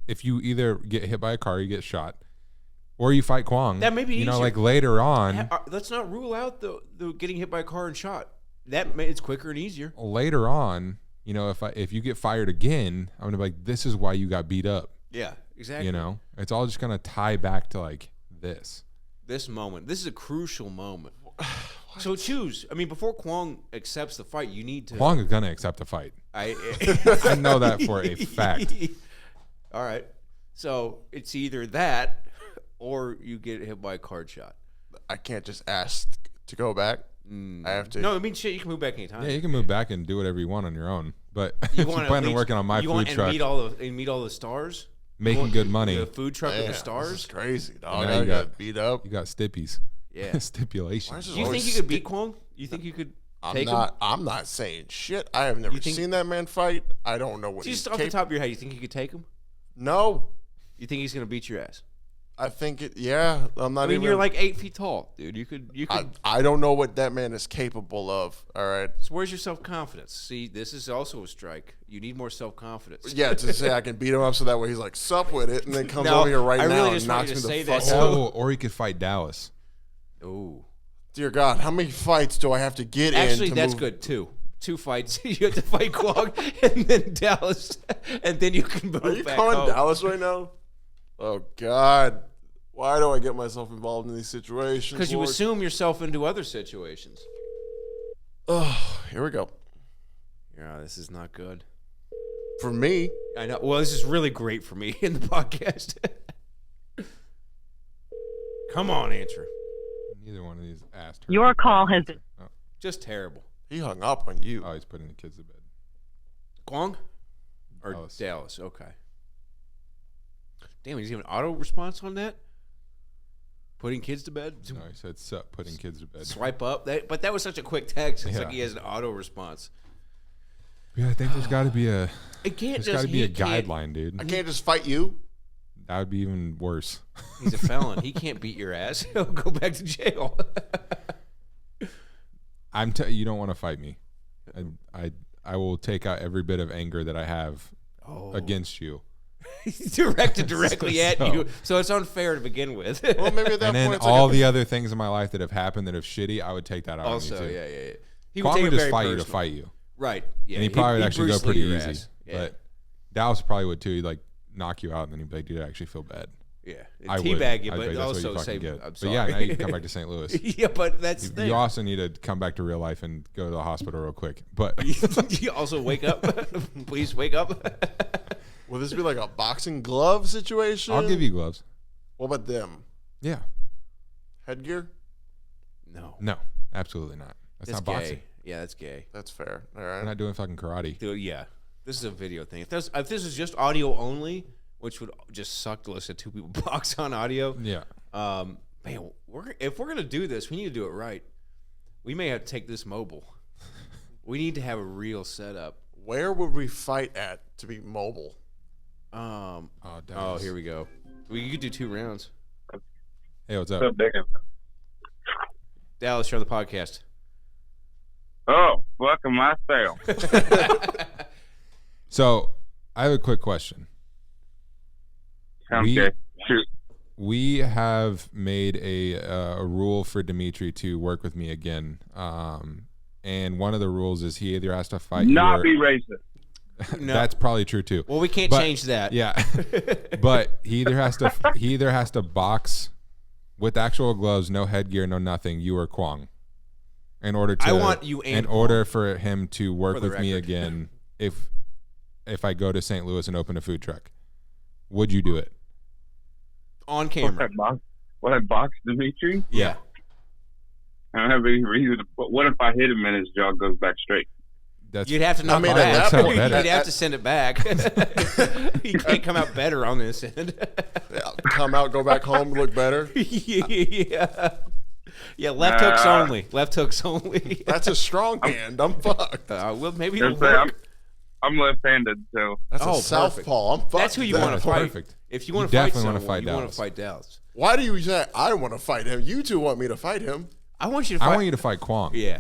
if you either get hit by a car, you get shot, or you fight Kwong. That may be you know, easier. like later on. Let's not rule out the getting hit by a car and shot. It's quicker and easier. Later on, you know, if you get fired again, I'm gonna be like, this is why you got beat up. Yeah, exactly. You know, it's all just gonna tie back to like this. This moment. This is a crucial moment. So choose. I mean, before Kwong accepts the fight, you need to. Kwong is gonna accept a fight. I know that for a fact. All right. So it's either that or you get hit by a card shot. I can't just ask to go back. I have to. No, I mean, shit, you can move back anytime. Yeah, you can move back and do whatever you want on your own. But if you wanna plan at on least- working on my you food want, truck, and meet all the stars. making good money, The food truck with Damn, the This is stars. crazy, dog. Now I you got got- beat up. you got stippies. Yeah. Stipulations. Why is this Do you think always you could sti- beat Kwong? You think you could I'm take not. him? I'm not saying shit. I have never You think- seen that man fight. I don't know what he's Just off the capable. top of your head, you think you could take him? No, You think he's gonna beat your ass? I think it. Yeah, I'm not I mean, even. you're like 8 feet tall, dude. You could. I don't know what that man is capable of. All right. So where's your self confidence? See, this is also a strike. You need more self confidence. Yeah, to say I can beat him up so that way he's like sup with it, and then comes No, over here right I now really and just wanted knocks me to the say fuck that. out. Oh, or he could fight Dallas. Ooh. Dear God, how many fights do I have to get in? Actually, to that's move? good too. 2 fights. You have to fight Kwong and then Dallas, and then you can move Are you back calling home. Dallas right now? Oh God, Why do I get myself involved in these situations? Because you Lord? assume yourself into other situations. Oh, here we go. Yeah, this is not good. For me, I know. Well, this is really great for me in the podcast. Come on, answer. Neither one of these asked. Your call has been. Oh. Just terrible. he hung up on you. Oh, he's putting the kids to bed. Guang? Or Dallas. Dallas. Okay. Damn, he's giving an auto response on that? Putting kids to bed? No, he said sup, putting kids to bed. Swipe up? But that was such a quick text. It's Yeah. like he has an auto response. Yeah, I think there's got to be a It can't there's just got to be a he can't- guideline, dude. I can't just fight you. That would be even worse. He's a felon. He can't beat your ass. He'll go back to jail. You don't want to fight me. I will take out every bit of anger that I have against you. He's directed directly at So- you, so it's unfair to begin with. Well, maybe at that And then point, it's all like the other things in my life that have happened that have shitty, I would take that out also, on you too. yeah. He Kwame take would it just very fight you to personal. fight you. Right. Yeah. And he probably would actually go Bruce pretty Lee your easy. ass. Yeah. But Dallas probably would too. He'd like knock you out and then he'd be like, dude, I actually feel bad. Yeah. I would. Teabag you, I'd be but like, that's what also you say, fucking get. I'm But sorry. yeah, now you can come back to St. Louis. Yeah, but that's the thing. You also need to come back to real life and go to the hospital real quick. But You also wake up. Please wake up. will this be like a boxing glove situation? I'll give you gloves. What about them? Yeah. Headgear? No, absolutely not. That's not gay. boxing. Yeah, that's gay. That's fair. All We're right. not doing fucking karate. Dude, yeah. This is a video thing. If this was just audio only, which would just suck to listen to two people box on audio. Yeah. Man, if we're gonna do this, we need to do it right. We may have to take this mobile. We need to have a real setup. Where would we fight at to be mobile? Oh, Here we go. We could do 2 rounds. Hey, what's up? What's up, Dickens? Dallas, you're on the podcast. Oh, welcome myself. So, I have a quick question. Sounds We- good. Shoot. We have made a rule for Demetri to work with me again. And one of the rules is he either has to fight Not you be or, racist. No. That's probably true too. Well, we can't But- change that. Yeah. But he either has to box with actual gloves, no headgear, no nothing, you or Kwong. In order to I want you and in order for him to For work the with me record. again if I go to St. Louis and open a food truck. Would you do it? On What camera. I box Demetri? Yeah. I don't have any reason. But what if I hit him and his jaw goes back straight? That's You'd have to knock mean, it at back. that point, You'd at- have to send it back. You can't come out better on this end. Yeah, come out, go back home, look better. Yeah. Yeah, left hooks only. Left hooks only. That's a strong hand. I'm fucked. Well, maybe Just it'll say work. I'm left-handed, so That's Oh, a southpaw. I'm fucked. That's who you then. want to fight. perfect. If you You want to fight definitely wanna someone, fight you want Dallas. to fight Dallas. Why do you say I want to fight him? You two want me to fight him. I want you to fight. I want you to fight Kwong. Yeah.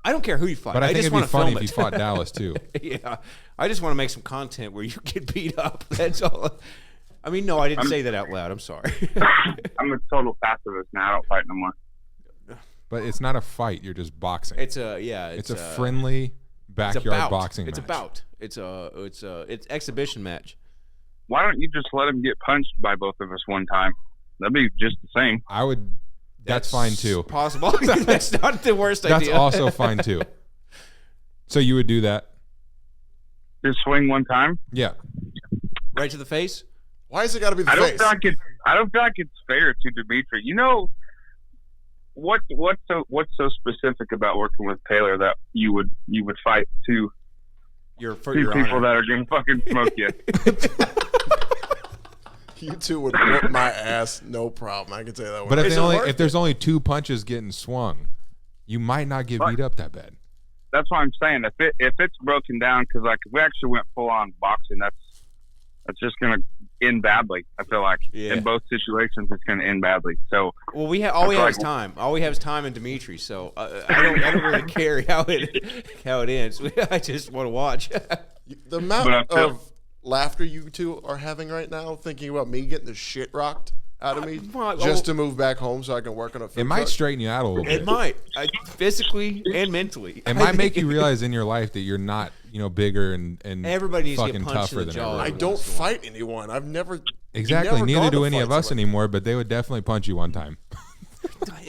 I don't care who you fight. But I think just it'd be want to funny film if it. you fought Dallas too. Yeah. I just want to make some content where you get beat up. That's all. I mean, no, I didn't say that out loud. I'm sorry. I'm a total pacifist now. I don't fight no more. But it's not a fight, you're just boxing. It's a friendly it's a backyard bout. boxing It's match. a bout. It's exhibition match. Why don't you just let him get punched by both of us one time? That'd be just the same. I would that's fine too. Possible. That's not the worst That's idea. also fine too. So you would do that? Just swing one time. Yeah. Right to the face. Why has it got to be the I don't face? feel like it's fair to Demetri. You know what's so specific about working with Taylor that you would fight two For two your people honor. that are gonna fucking smoke you? You two would whoop my ass, no problem. I can tell you that. But Is it worth if there's only 2 punches getting swung, you might not get beat up that bad. That's what I'm saying. If it's broken down, because like if we actually went full on boxing, that's just gonna end badly. I feel like Yeah. in both situations, it's gonna end badly. So Well, all we have like- is time. All we have is time and Demetri. So I don't really care how it ends. I just want to watch. the amount But I feel- of laughter you two are having right now, thinking about me getting the shit rocked out of me just to move back home so I can work on a food It might truck. straighten you out a little bit. It might, physically and mentally. It might make you realize in your life that you're not, bigger and Everybody needs to get fucking punched in tougher the than jaw. everyone. I don't fight anyone. I've never Exactly. never Neither gone do to any of fights us with- anymore, but they would definitely punch you one time.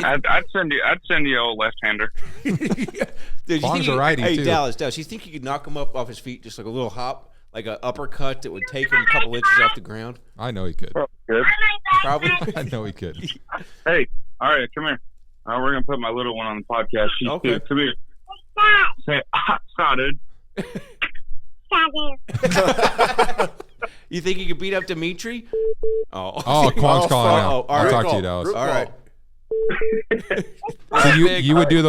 I'd send you a left-hander. Dude, you Kwong's think a you- righty, hey, too. Dallas, you think you could knock him up off his feet just like a little hop, like an uppercut that would take him a couple inches off the ground? I know he could. Good. Probably. I know he could. Hey, all right, come here. We're gonna put my little one on the podcast. She's Okay. cute. Come here. Say, started. You think you could beat up Demetri? Oh, Oh, Kwong's calling fuck. out. Oh, all I'll right. talk to you, Group Dallas. All right. So Big- you would do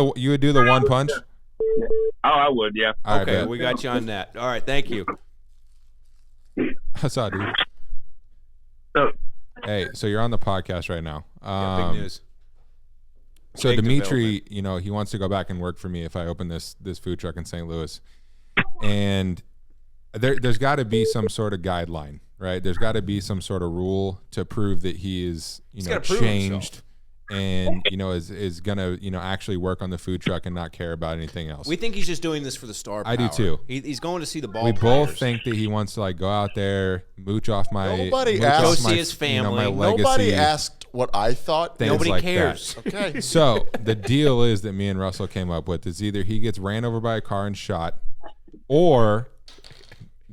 the one punch? Oh, I would, yeah. All right, Okay, bet. we got you on that. All right, thank you. That's all, dude. So, Hey, so you're on the podcast right now. Yeah, big news. So Big Demetri, he wants to go back and work for me if I open this food truck in St. Louis, and there's got to be some sort of guideline, right? There's got to be some sort of rule to prove that he is gotta prove changed, and is gonna actually work on the food truck and not care about anything else. We think he's just doing this for the star power. I do too. He's going to see the ball. We players. both think that he wants to go out there, mooch off my Nobody mooch asked- off Go my, see his family. my legacy, Nobody asked what I thought. things Nobody like cares. that. Okay. So the deal is that me and Russell came up with is either he gets ran over by a car and shot, or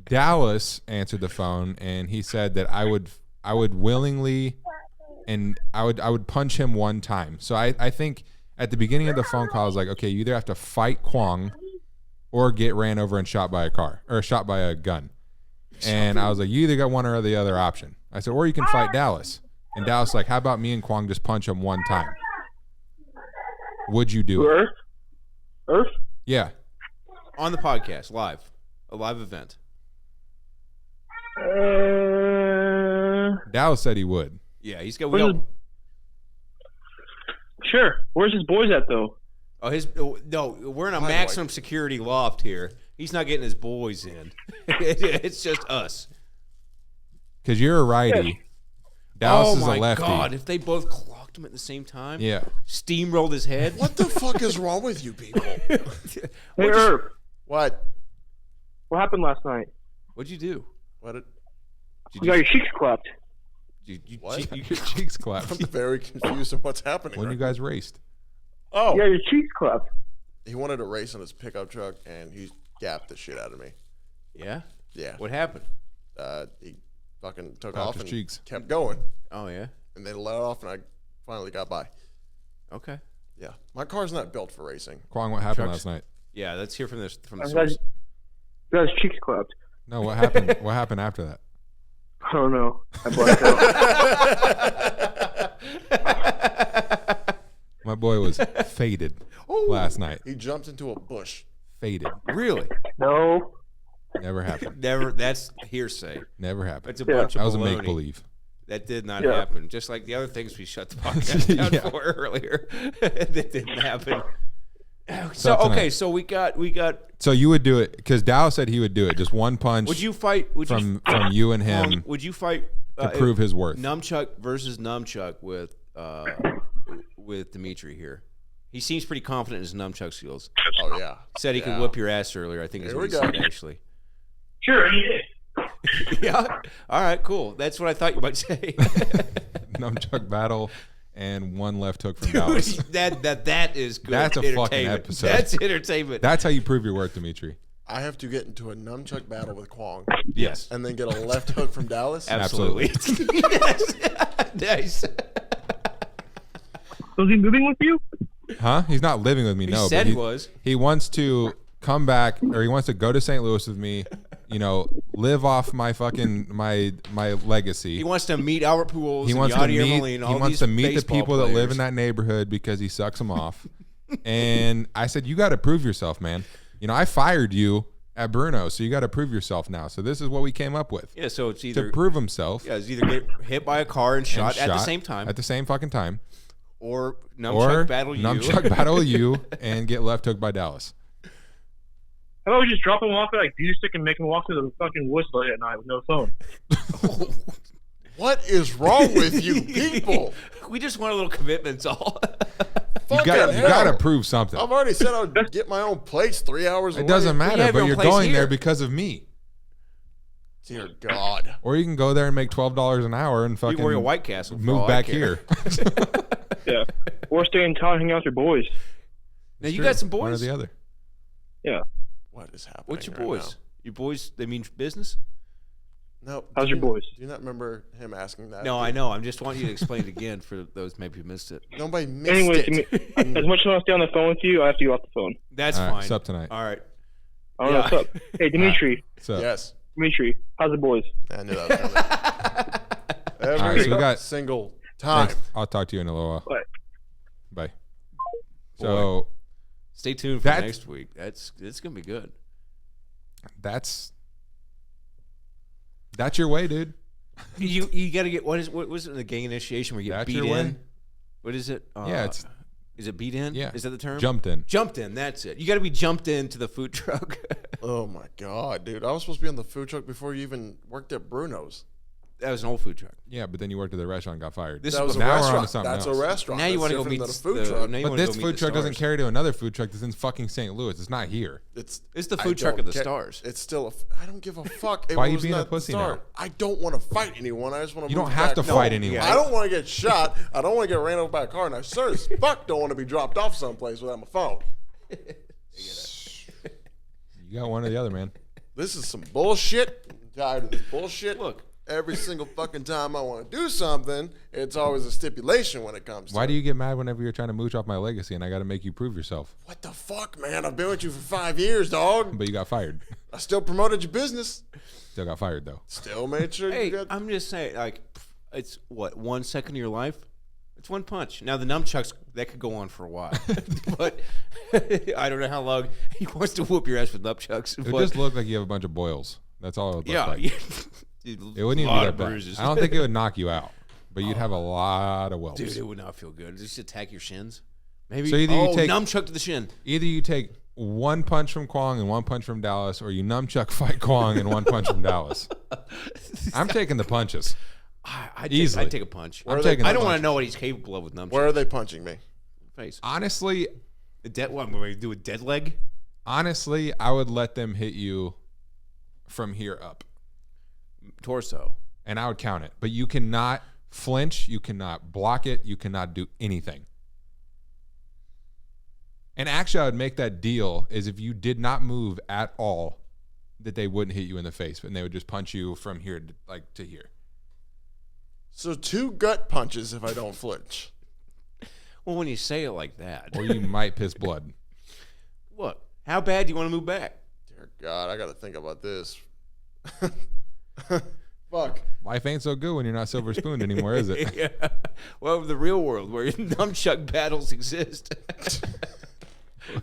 Dallas answered the phone and he said that I would willingly, and I would punch him one time. So I think at the beginning of the phone call I was like, okay, you either have to fight Kwong or get ran over and shot by a car or shot by a gun. And I was like, you either got one or the other option. I said, or you can fight Dallas. And Dallas like, how about me and Kwong just punch him one time? Would you do it? Earth? Yeah. On the podcast, a live event. Dallas said he would. Yeah, he's got. Sure. Where's his boys at though? No, we're in a maximum security loft here. He's not getting his boys in. It's just us. Because you're a righty. Dallas oh is my a lefty. God! If they both clocked him at the same time, Yeah. steamrolled his head. What the fuck is wrong with you people? Hey, Irv, What? what happened last night? What'd you do? What? Did You got your cheeks clapped. What? Your cheeks clapped. I'm very confused on what's happening. When right you guys raced. Oh, You got your cheeks clapped. he wanted to race in his pickup truck, and he gapped the shit out of me. Yeah. Yeah. What happened? He fucking took Popped off his and cheeks. kept going, Oh yeah. and they let off, and I finally got by. Okay. Yeah, my car's not built for racing. Kwong, what happened Trucks. last night? Yeah. Let's hear from the You source. got his cheeks clapped. No, what happened? What happened after that? I don't know. I blacked out. My boy was faded last night. He jumped into a bush. Faded. Really? No. Never happened. Never. That's hearsay. Never happened. That's a Yeah. bunch of That was a baloney. make believe. That did not Yeah. happen. Just like the other things we shut the podcast down Yeah. for earlier. That didn't happen. So Up okay, tonight. so we got. So you would do it because Dallas said he would do it. Just one punch Would you fight? from you and him Would you fight to prove his worth. Numchuck versus Numchuck with Demetri here? He seems pretty confident in his Numchuck skills. Oh yeah. Said he could Yeah. whip your ass earlier. I think is Here what we he go. said actually. Sure, he did. Yeah. All right. Cool. That's what I thought you might say. Nunchuck battle and one left hook from Dallas. that is good. That's a fucking entertainment. episode. That's entertainment. That's how you prove your worth, Demetri. I have to get into a nunchuck battle with Kwong, yes. and then get a left hook from Dallas. Absolutely. Yes. Nice. Was he moving with you? Huh? He's not living with me. He no, said but he was. He wants to come back, or he wants to go to St. Louis with me. Live off my fucking my legacy. He wants to meet Albert Pujols. He and wants to Yadier meet. Molina, He all wants these to meet the baseball people that live players. in that neighborhood because he sucks them off. And I said, you got to prove yourself, man. I fired you at Bruno, so you got to prove yourself now. So this is what we came up with Yeah, so it's to either prove himself. it's either get hit by a car and shot, at the same time, At the same fucking time. or Or Numchuck battle you. Nunchuck battle you and get left hooked by Dallas. How about we just drop him off at View Stick and make him walk to the fucking woods late at night with no phone? What is wrong with you people? We just want a little commitments, all. You Fucking hell. got to prove something. I've already said I'll get my own place 3 hours away. It doesn't matter, have your but own you're place going here. there because of me. Dear God. Or you can go there and make $12 an hour and You fucking can work at White Castle. for move all I back care. here. Yeah. Or stay in town, hang out with your boys. Now, you True. got some One or boys? the other. Yeah. What is happening? What's your right boys? now? Your boys, they mean business? No. How's do your you- boys? Do you not remember him asking that? No, I know. I'm just wanting you to explain it again for those maybe who missed it. Nobody missed Anyways, it. as much as I want to stay on the phone with you, I have to get off the phone. That's All right, fine. what's up tonight? All right. I don't know what's up. Hey, Demetri. So, Yes. Demetri, how's the boys? I knew that was coming. Every All right, so we got- single time. thanks. I'll talk to you in a little while. Bye. Bye. So Stay tuned for That's- next week. It's going to be good. that's your way, dude. You got to get, what was it, the gang initiation where you get That's beat your in? way? What is it? Yeah, it's Is it beat in? Yeah. Is that the term? jumped in. Jumped in, that's it. You got to be jumped into the food truck. Oh my God, dude! I was supposed to be on the food truck before you even worked at Bruno's. That was an old food truck. Yeah, but then you worked at the restaurant and got fired. This That was a now we're on restaurant. to something That's else. a restaurant. Now you want to go meet the food the truck. now you But wanna this go meet food the truck doesn't stars. carry to another food truck that's in fucking St. Louis. It's not here. It's the I food truck don't of the care. stars. It's still. I don't give a fuck. Why It you was being a not the pussy start. now? I don't want to fight anyone. I just want to. You don't have to fight anyone. yeah. I don't want to get shot. I don't want to get ran over by a car, and I sure as fuck don't want to be dropped off someplace without my phone. You got one or the other, man. This is some bullshit. I'm tired of this bullshit. Look. Every single fucking time I want to do something, it's always a stipulation when it comes to Why it. do you get mad whenever you're trying to mooch off my legacy and I got to make you prove yourself? What the fuck, man? I've been with you for 5 years, dog. But you got fired. I still promoted your business. Still got fired, though. Still made sure Hey, you got. I'm just saying, like, it's what, 1 second of your life? It's one punch. Now the nunchucks, that could go on for a while, but I don't know how long he wants to whoop your ass with nunchucks. It but would just look like you have a bunch of boils. That's all it would look yeah, like. Dude, It wouldn't even lot be that of bad. bruises. I don't think it would knock you out, but you'd have a lot of whelps. Dude, it would not feel good. Just attack your shins. Maybe. So either you take- nunchuck to the shin. Either you take one punch from Kwong and one punch from Dallas, or you nunchuck fight Kwong and one punch from Dallas. I'm taking the punches. Easily. I'd take a punch. I'm taking I the don't want punches. to know what he's capable of with nunchucks. Where are they punching me? Face. Honestly, A dead what? What, we do a dead leg? I would let them hit you from here up, Torso. and I would count it. But you cannot flinch. You cannot block it. You cannot do anything. And actually, I would make that deal is if you did not move at all, that they wouldn't hit you in the face, and they would just punch you from here to here. So 2 gut punches if I don't flinch. Well, when you say it like that, Or you might piss blood. look, how bad do you want to move back? Dear God, I got to think about this. Fuck. Life ain't so good when you're not silver spooned anymore, is it? Yeah. Well, the real world where nunchuck battles exist.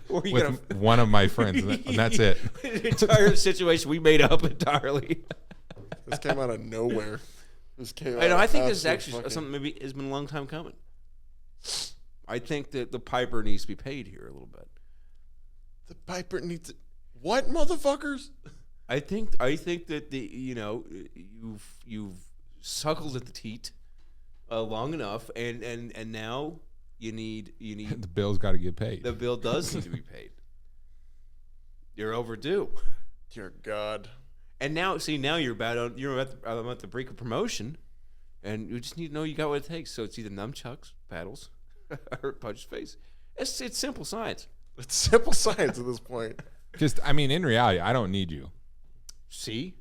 Where you With one of my friends, and that's it. The entire situation we made up entirely. This came out of nowhere. This came I know. out I think of this is absolute actually fucking- something maybe has been a long time coming. I think that the piper needs to be paid here a little bit. The Piper needs to... What, motherfuckers? I think that you've suckled at the teat long enough, and now you need The bill's got to get paid. the bill does need to be paid. You're overdue, Dear God. and now you're about the brink of promotion, and you just need to know you got what it takes. So it's either nunchucks, paddles, or punch face. It's simple science. It's simple science at this point. Just, I mean, in reality, I don't need you. See,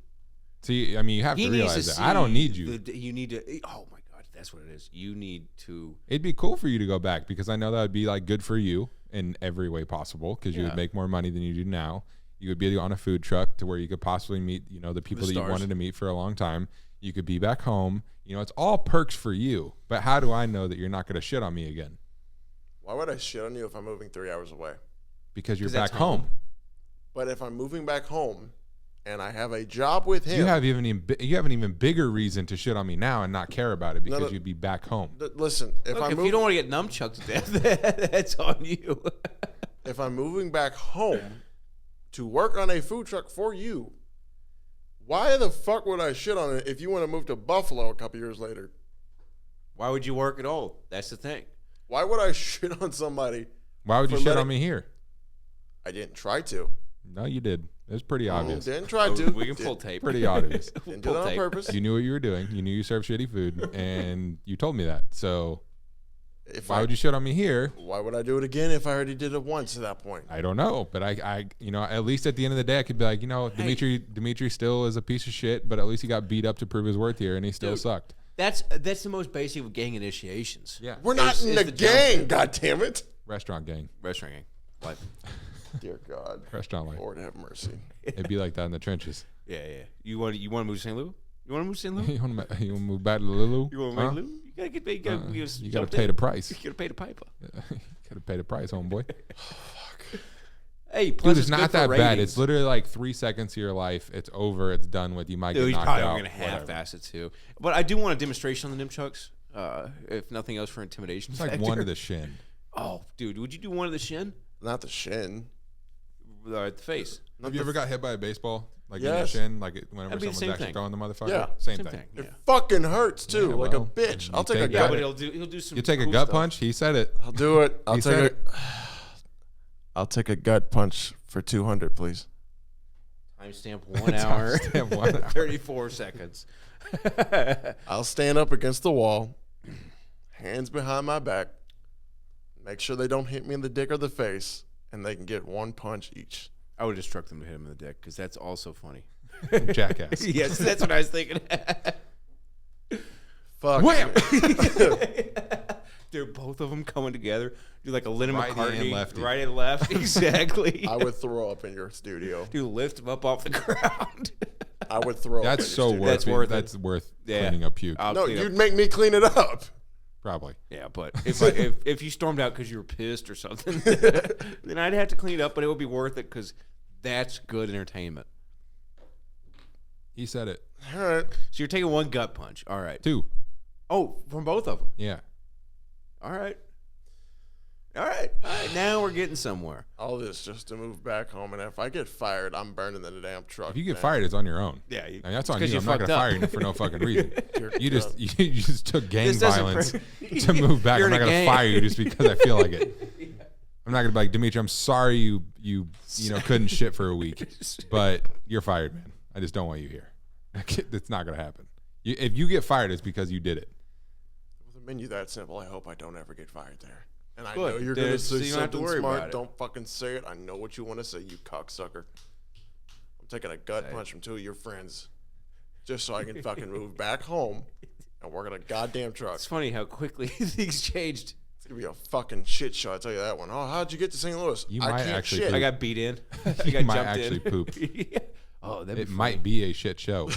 See, I mean, you have to realize that. I don't need you. You need to. Oh my God, that's what it is. You need to. It'd be cool for you to go back because I know that would be like good for you in every way possible because you Yeah. would make more money than you do now. You would be on a food truck to where you could possibly meet, the people that you stars. wanted to meet for a long time. You could be back home. It's all perks for you. But how do I know that you're not going to shit on me again? Why would I shit on you if I'm moving 3 hours away? Because you're 'Cause back that's home. home. But if I'm moving back home and I have a job with him... You have an even bigger reason to shit on me now and not care about it because no. you'd be back home. Listen, if Look, I'm if moving... you don't want to get nunchucked to death, that's on you. If I'm moving back home to work on a food truck for you, why the fuck would I shit on it if you want to move to Buffalo a couple years later? Why would you work at all? That's the thing. Why would I shit on somebody? Why would you For shit letting- on me here? I didn't try to. No, you did. It was pretty obvious. Didn't try Oh, to. we can pull tape. Pretty obvious. Didn't do that on purpose. You knew what you were doing. You knew you served shitty food, and you told me that. So why would you shit on me here? Why would I do it again if I already did it once at that point? I don't know, but I at least at the end of the day, I could be like, Demetri still is a piece of shit, but at least he got beat up to prove his worth here, and he still sucked. That's the most basic of gang initiations. Yeah. We're not in the gang, goddammit. Restaurant gang. Restaurant gang. What? Dear God. Restaurant life. Lord have mercy. It'd be like that in the trenches. Yeah. You want to move to St. Louis? You want to move to St. Louis? You want to move back to Lulu? You want to move to Lou? You gotta get paid. You gotta pay the price. You gotta pay the piper. You gotta pay the price, homeboy. Hey, plus Dude, it's not that bad. It's literally like 3 seconds of your life. It's over. It's done with. You might get he's knocked probably out. gonna half-ass it too. But I do want a demonstration on the Nimchucks, if nothing else for intimidation. It's like factor. one to the shin. Oh, dude, would you do one to the shin? Not the shin. The face. Have you ever got hit by a baseball? Like in Yes. your shin? Like whenever That'd be the someone's same actually thing. throwing the motherfucker? Yeah. Same Same thing. thing. Yeah. It fucking hurts too, Yeah, like a well, bitch. you I'll take a take Yeah, gut. but he'll do some. You take a cool gut stuff. punch? He said it. I'll do it. I'll He take said it. I'll take a gut punch for 200, please. Timestamp 1 hour, Timestamp 1 hour. 34 seconds. I'll stand up against the wall, hands behind my back, make sure they don't hit me in the dick or the face, and they can get one punch each. I would have struck them to hit him in the dick because that's also funny. Jackass. Yes, that's what I was thinking. Fuck. Wham! Dude, both of them coming together. Do like a Lennon Righty McCartney. and lefty. Right and left. Exactly. I would throw up in your studio. Dude, lift him up off the ground. I would throw up. That's in so your studio. worth That's it. worth it. That's worth Yeah. cleaning up puke. I'll No, clean up. you'd make me clean it up. Probably. Yeah, but if you stormed out because you were pissed or something, then I'd have to clean it up, but it would be worth it because that's good entertainment. He said it. All right. So you're taking one gut punch. All right. 2. Oh, from both of them. Yeah. All right. All right. Now we're getting somewhere. All this just to move back home, and if I get fired, I'm burning the damn truck. If you get down. fired, it's on your own. Yeah. I mean, that's on 'cause you. you I'm not going fucked to up. fire you for no fucking reason. Dear You God. just took gang This doesn't violence pre- to move back. You're I'm in not a going to gang. fire you just because I feel like it. I'm not going to be like, Demetri, I'm sorry you couldn't shit for a week, but you're fired, man. I just don't want you here. It's not going to happen. If you get fired, it's because you did it. With a menu that simple, I hope I don't ever get fired there. And I Good. know you're going to Then so say you don't have to something worry smart. about it. Don't fucking say it. I know what you want to say, you cocksucker. I'm taking a gut punch from 2 of your friends just so I can fucking move back home and work on a goddamn truck. It's funny how quickly things changed. It's going to be a fucking shit show, I tell you that one. Oh, how'd you get to St. Louis? You I might can't actually shit. poop. I got beat in. I You got might jumped actually in. poop. Yeah. Oh, that'd It be might be a shit show.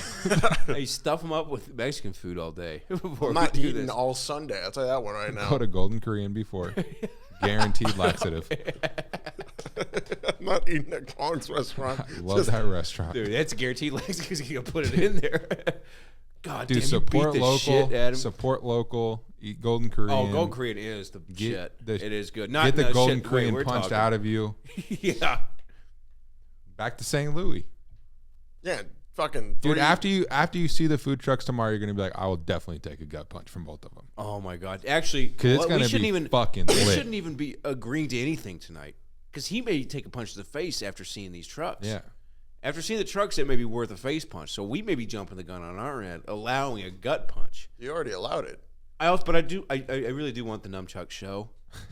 Hey, stuff them up with Mexican food all day before I'm we not do eating this. all Sunday. I'll tell you that one right now. Go to Golden Korean before. Guaranteed laxative. I'm not eating at Kong's restaurant. I love that restaurant. Dude, that's guaranteed legs because you can put it in there. God Dude, damn, you support beat the local. shit out of him. Support local. Eat Golden Korean. Oh, Golden Korean is the Get shit. the- It is good. Get the no, Golden shit, wait, Korean we're punched talking. out of you. Yeah. Back to St. Louis. Yeah, fucking Dude, 3 after you see the food trucks tomorrow, you're gonna be like, I will definitely take a gut punch from both of them. Oh my God. Actually, Because it's we gonna shouldn't be even fucking we lit. shouldn't even be agreeing to anything tonight because he may take a punch to the face after seeing these trucks. Yeah. After seeing the trucks, it may be worth a face punch. So we may be jumping the gun on our end, allowing a gut punch. You already allowed it. I really do want the nunchuck show,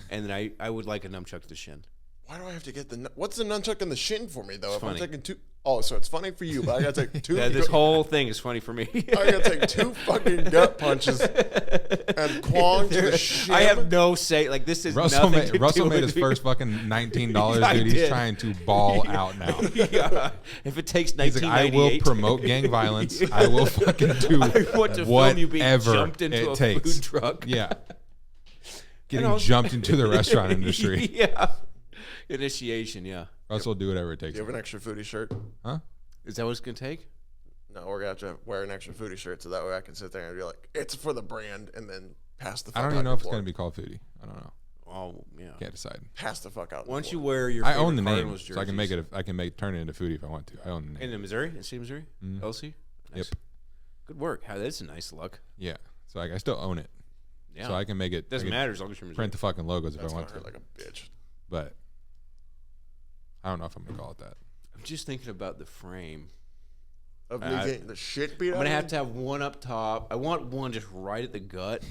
and then I would like a nunchuck to the shin. Why do I have to get the... What's the nunchuck in the shin for me, though? It's If funny. I'm taking 2... Oh, so it's funny for you, but I got to take 2... Yeah, this whole thing is funny for me. I got to take 2 fucking gut punches and Kwong to the shin. I have no say. Like this is Russell nothing to made do his with me. first fucking $19, I dude. He's did. trying to ball out now. Yeah. If it takes He's like, I 1998, will promote gang violence. I will fucking do I want to film you being whatever jumped into it a takes. food truck. Yeah. Getting know- jumped into the restaurant industry. Yeah. Initiation. Yeah. Russell will do whatever it takes. Do you have an extra foodie shirt? Huh? Is that what it's gonna take? No, we're going to have to wear an extra foodie shirt so that way I can sit there and be like, it's for the brand, and then pass the fuck I don't out even know the if it's floor. going to be called foodie. I don't know. Oh yeah. Can't decide. Pass the fuck out the Once you floor. wear your I favorite own the name, Cardinals so I can make jerseys- it. I can turn it into foodie if I want to. I own the name. in Missouri, in State of Missouri, LC. Nice. Yep. Good work. How that's a nice look. Yeah. So I still own it. Yeah. So I can make it. Doesn't I can matter as long as you're Missouri. Print the fucking logos That's if I going want to to. hurt like a bitch. But I don't know if I'm gonna call it that. I'm just thinking about the frame. Of me getting the shit beat out I'm gonna of have me? to have one up top. I want one just right at the gut,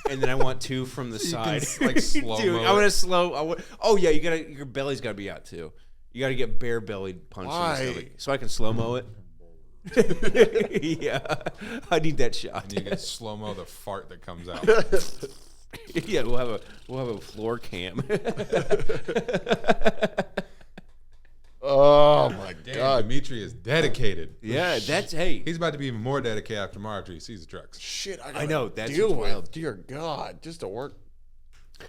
and then I want two from the side. like slow-mo Dude, it. I'm gonna slow. Oh yeah, your belly's gotta be out too. You gotta get bare bellied punch in the Why? stomach, so I can slow mo it. Yeah, I need that shot. And you can slow mo the fart that comes out. Yeah, we'll have a floor cam. Oh my Damn, god. Demetri is dedicated. Yeah, that's hey. He's about to be even more dedicated after tomorrow after he sees the trucks. Shit, I I gotta know, that's deal what's with. wild. Dear God, just to work.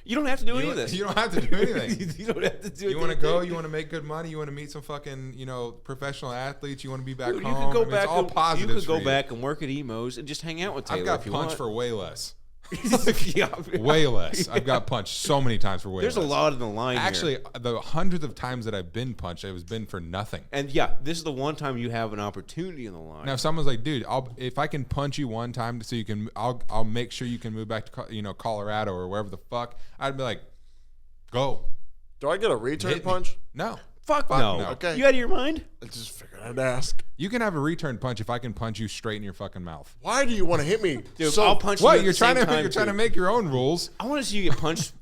You don't have to do any of this. You don't have to do anything. You don't have to do. You want to go? You want to make good money? You want to meet some fucking, professional athletes? You want to be back Dude, home? you could go I mean, back. it's all positives. You could go for back and work at Emos and just hang out with Taylor. I've got if you punched want. for way less. Yeah. Way less. I've got punched so many times for way There's less. a lot in the line. Actually, here. the hundreds of times that I've been punched, it has been for nothing. And yeah, this is the one time you have an opportunity in the line. Now, if someone's like, "Dude, if I can punch you one time so you can, I'll make sure you can move back to Colorado or wherever the fuck," I'd be like, "Go." Do I get a return Hit me. punch? No. Fuck Fuck no. no. Okay. You out of your mind? I just figured I'd ask. You can have a return punch if I can punch you straight in your fucking mouth. Why do you want to hit me? Dude, so I'll punch you. What? at You're the trying same to time, you're trying to too. make your own rules. I want to see you get punched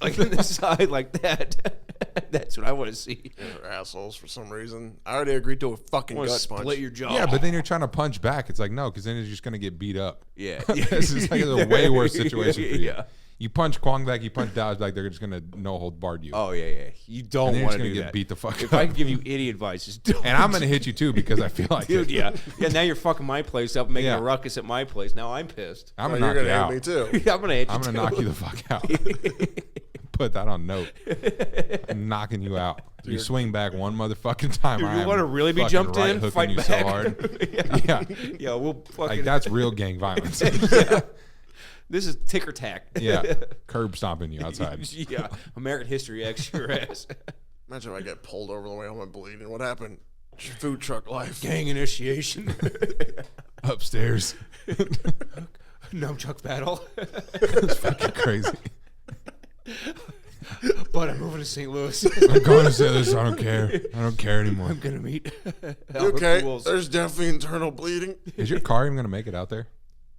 like in the side like that. That's what I want to see. You're assholes for some reason. I already agreed to a fucking I want to gut split punch. your jaw. Yeah, but then you're trying to punch back. It's like no, because then you're just gonna get beat up. yeah, This is like a way worse situation for you. Yeah. You punch Kwong back, you punch Dodge back, they're just gonna no hold barred you. Oh yeah. You and don't then you're want just to gonna do get that. beat the fuck If up. I can give you any advice, just don't. And I'm gonna hit you too because I feel like Dude, it. yeah. Now you're fucking my place up, making Yeah. a ruckus at my place. Now I'm pissed. I'm No, gonna you're knock gonna you hit out. me too. I'm gonna hit you. I'm gonna knock you the fuck out. Put that on note. I'm knocking you out. You swing back one motherfucking time. Dude, I you am want to really be fucking jumped right in? hooking Fight you back. so hard. Yeah. Yeah, we'll fucking. Like that's real gang violence. Yeah. This is ticker tack. Yeah, curb stomping you outside. Yeah, American History X your ass. Imagine if I get pulled over the way home and bleeding. What happened? Food truck life. Gang initiation. Upstairs. Nunchuck battle. It's fucking crazy. But I'm moving to St. Louis. I'm going to say this. I don't care. I don't care anymore. I'm gonna meet. Okay, Fools. there's definitely internal bleeding. Is your car even gonna make it out there?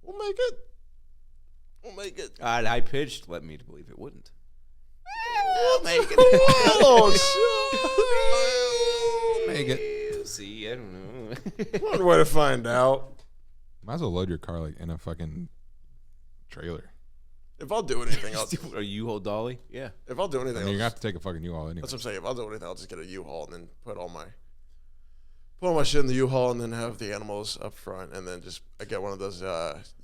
We'll make it. We'll make it. I pitched, led me to believe it wouldn't. We'll make it. Make it. See, I don't know. One way to find out. Might as well load your car like in a fucking trailer. If I'll do anything, I'll. Are you hold dolly? Yeah. If I'll do anything, And I'll you're gonna have just, to take a fucking U-Haul anyway. that's what I'm saying. If I'll do anything, I'll just get a U-Haul and then put all my shit in the U-Haul and then have the animals up front and then just I get one of those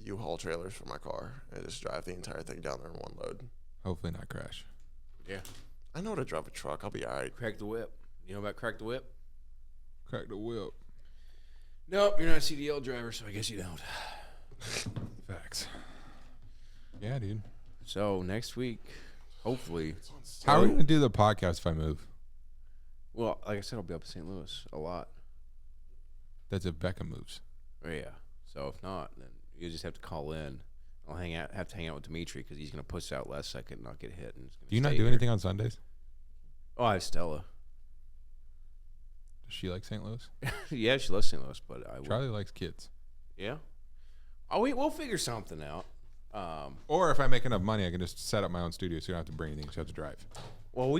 U-Haul trailers for my car and just drive the entire thing down there in one load. Hopefully not crash. Yeah. I know how to drive a truck. I'll be all right. Crack the whip. You know about crack the whip? Crack the whip. Nope, you're not a CDL driver, so I guess you don't. Facts. Yeah, dude. So next week, hopefully. How are we gonna do the podcast if I move? Well, like I said, I'll be up in St. Louis a lot. That's if Becca moves. Oh, yeah. So if not, then you just have to call in. I'll have to hang out with Demetri because he's gonna push out last second, and not get hit. And Do you not do anything on Sundays? Oh, I have Stella. Does she like St. Louis? Yeah, she loves St. Louis, but I will. Charlie likes kids. Yeah. Oh, we'll figure something out. Or if I make enough money, I can just set up my own studio, so you don't have to bring anything. So you have to drive. Well,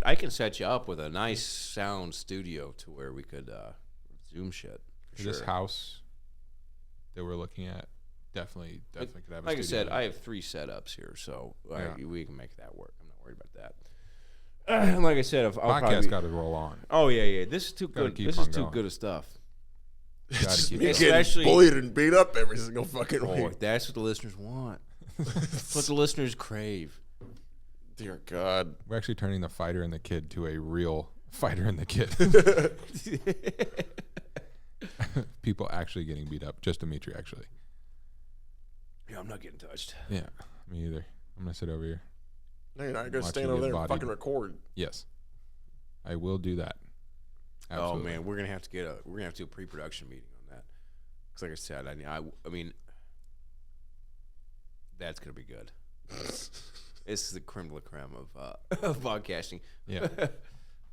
I can set you up with a nice sound studio to where we could Zoom shit. For This sure. house that we're looking at definitely could have a Like I studio. said, I have 3 setups here, so Yeah. we can make that work. I'm not worried about that. And like I said, if I'll podcast probably got to roll on. Oh yeah. This is too Gotta good. keep This on is too going. good of stuff. Gotta Just keep me going. getting Especially- bullied and beat up every single fucking Oh, week. that's what the listeners want. That's what the listeners crave. Dear God. We're actually turning the fighter and the kid to a real fighter and the kid. People actually getting beat up. Just Demetri, actually. Yeah, I'm not getting touched. Yeah, me either. I'm gonna sit over here. No, you're not. You're going to Watching stand over you there and bodied. fucking record. Yes, I will do that. Absolutely. Oh man, we're gonna have to do a pre-production meeting on that. Because like I said, I mean, that's gonna be good. This is the creme de la creme of podcasting. Yeah.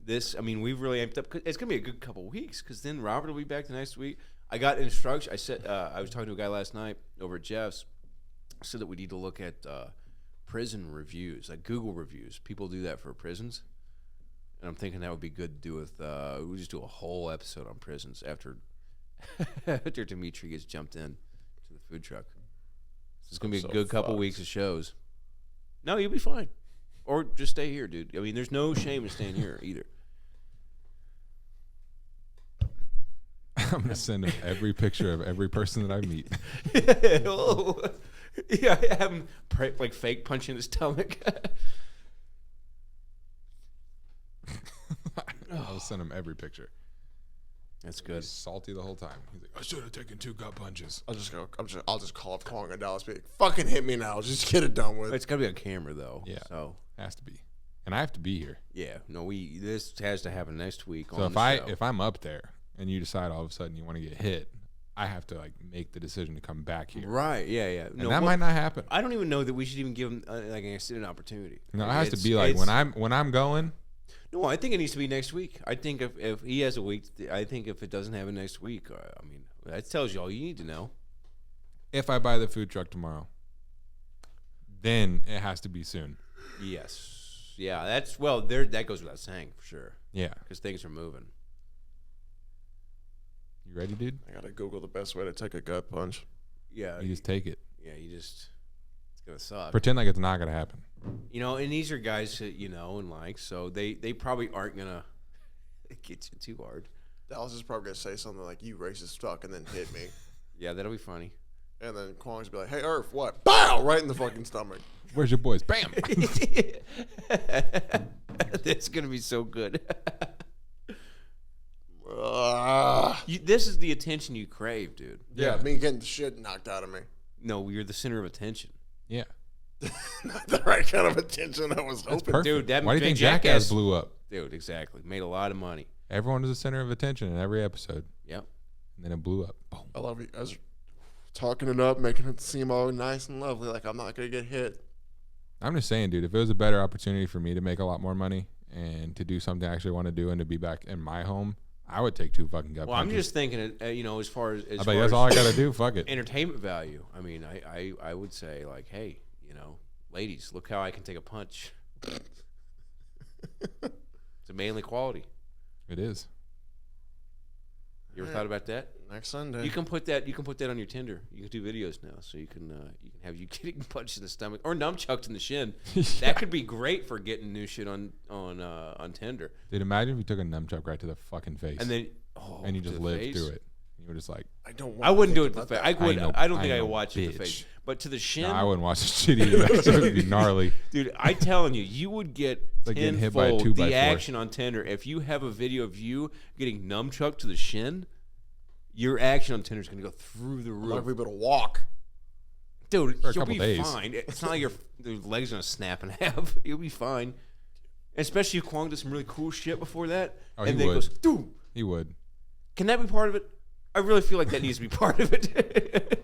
this, I mean, we've really amped up. It's gonna be a good couple weeks because then Robert will be back the next week. I got instruction. I said I was talking to a guy last night over at Jeff's. I said that we need to look at prison reviews, like Google reviews. People do that for prisons, and I'm thinking that would be good to do with. We just do a whole episode on prisons after after Demetri gets jumped in to the food truck. So it's gonna be a good couple weeks of shows. No, you'll be fine. Or just stay here, dude. I mean, there's no shame in staying here either. I'm gonna send him every picture of every person that I meet. Oh. Yeah, have him like fake punching his stomach. I'll send him every picture. That's good. He's salty the whole time. He's like, I should have taken 2 gut punches. I'll just call up Kwong and Dallas. Be like, fucking hit me now. Just get it done with. It's gotta be on camera though. Yeah. So has to be, and I have to be here. yeah, no, this has to happen next week. So on if I'm up there and you decide all of a sudden you want to get hit, I have to like make the decision to come back here. right, yeah. And that might not happen. I don't even know that we should even give him like an opportunity. No, it has to be like when I'm going. No, I think it needs to be next week. I think if he has a week, I think if it doesn't happen next week, I mean, that tells you all you need to know. If I buy the food truck tomorrow, then it has to be soon. Yes. Yeah, that goes without saying for sure. Yeah. Because things are moving. You ready, dude? I gotta Google the best way to take a gut punch. Yeah. You just take it. Yeah, it's gonna suck. Pretend like it's not gonna happen. You know, and these are guys that you know and like, so they probably aren't gonna get you too hard. Dallas is probably gonna say something like, "You racist fuck," and then hit me. Yeah, that'll be funny. And then Kwong's be like, "Hey, Earth, what?" Bow! Right in the fucking stomach. Where's your boys? Bam! That's gonna be so good. Ah. This is the attention you crave, dude. Yeah, me getting the shit knocked out of me. No, you're the center of attention. Yeah. Not the right kind of attention I was That's hoping. perfect. Dude, that Why do you think Jackass Jackass blew up? Dude, exactly. Made a lot of money. Everyone was the center of attention in every episode. Yep. And then it blew up. Boom. I love you guys talking it up, making it seem all nice and lovely, like I'm not gonna get hit. I'm just saying, dude, if it was a better opportunity for me to make a lot more money and to do something I actually want to do and to be back in my home, I would take 2 fucking gut Well, I'm punches. just thinking, as far as I bet that's all I got to do. Fuck it. entertainment value. I mean, I would say like, hey, ladies, look how I can take a punch. It's a manly quality. It is. You ever thought about that? Next Sunday. You can put that on your Tinder. You can do videos now, so you can have you getting punched in the stomach or nunchucked in the shin. Yeah. That could be great for getting new shit on Tinder. Dude, imagine if you took a nunchuck right to the fucking face And then and you to just the lived face? through it. You were just like, I wouldn't do it to the face. I don't think I know, would watch it to the bitch. face. But to the shin, nah, I wouldn't watch this shit either. That shit would be gnarly. dude, I'm telling you, you would get like getting hit by a tenfold 2x4. the action on Tinder if you have a video of you getting nunchucked to the shin. Your action on Tinder is going to go through the I'm roof. not gonna be able to walk. Dude, For a you'll couple be days. fine. It's not like your legs are going to snap in half. You'll be fine. Especially if Kwong does some really cool shit before that. Oh, and he then would. goes, dude, He would. can that be part of it? I really feel like that needs to be part of it.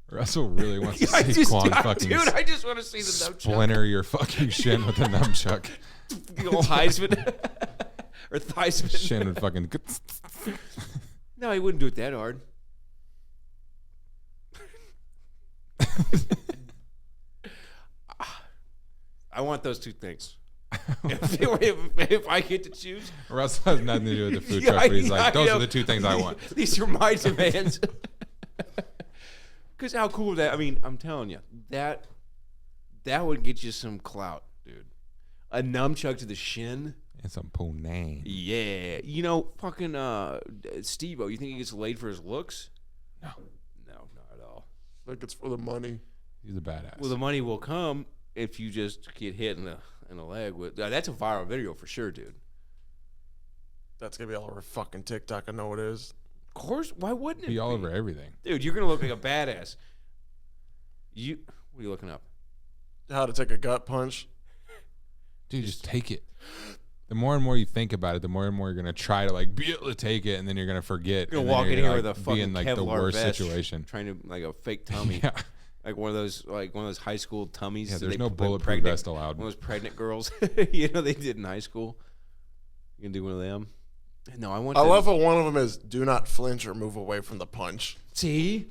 Russell really wants to I see just, Quan fucking dude, I just want to see the nunchuck. splinter your fucking shin with a nunchuck. The old Heisman. Or Theisman. Shin would fucking. No, he wouldn't do it that hard. I want those 2 things. if I get to choose, Russell has nothing to do with the food Yeah, truck, but he's I like, those know. are the 2 things I want. These are my demands. Because how cool that? I mean, I'm telling you, that would get you some clout, dude. A nunchuck to the shin. And some punang. Yeah, fucking Steve-O. You think he gets laid for his looks? No. No, not at all. Like it's for the money. He's a badass. Well, the money will come if you just get hit in the leg with. That's a viral video for sure, dude. That's gonna be all over fucking TikTok. I know it is. Of course, why wouldn't it be all over everything. Dude, you're gonna look like a badass. What are you looking up? How to take a gut punch. Dude, just take it. The more and more you think about it, the more and more you're gonna try to like be able to take it, and then you're gonna forget. You're and gonna then walk in you're here gonna, with a be fucking in like Kevlar the worst vest, situation. trying to like a fake tummy. Yeah. Like one of those high school tummies. Yeah, that there's they no put bulletproof vest allowed. One of those pregnant girls, you know, they did in high school. You can do one of them. No, I want. I love how one of them is do not flinch or move away from the punch. See,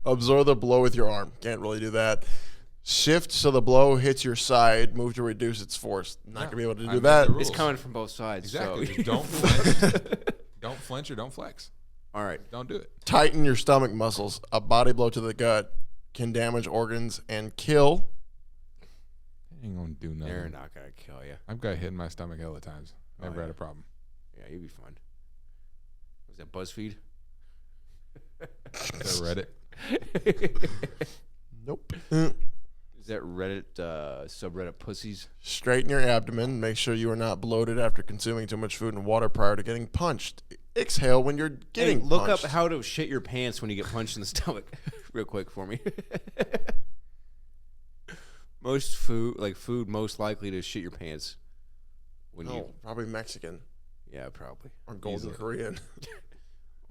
Absorb the blow with your arm. Can't really do that. Shift so the blow hits your side. Move to reduce its force. Not gonna be able to do that. the rules. it's coming from both sides. Exactly. So. Just don't flinch. Don't flinch or don't flex. All right. Don't do it. Tighten your stomach muscles. A body blow to the gut can damage organs and kill. Ain't gonna do nothing. They're not gonna kill you. I've got hit in my stomach hella times. Never had a problem. Yeah, you'd be fine. Was that BuzzFeed? Is that Reddit? Nope. Is that Reddit subreddit pussies? Straighten your abdomen. Make sure you are not bloated after consuming too much food and water prior to getting punched. Exhale when you're getting look punched. up how to shit your pants when you get punched in the stomach, real quick for me. food most likely to shit your pants when you. Probably Mexican Yeah, probably. or Golden Korean.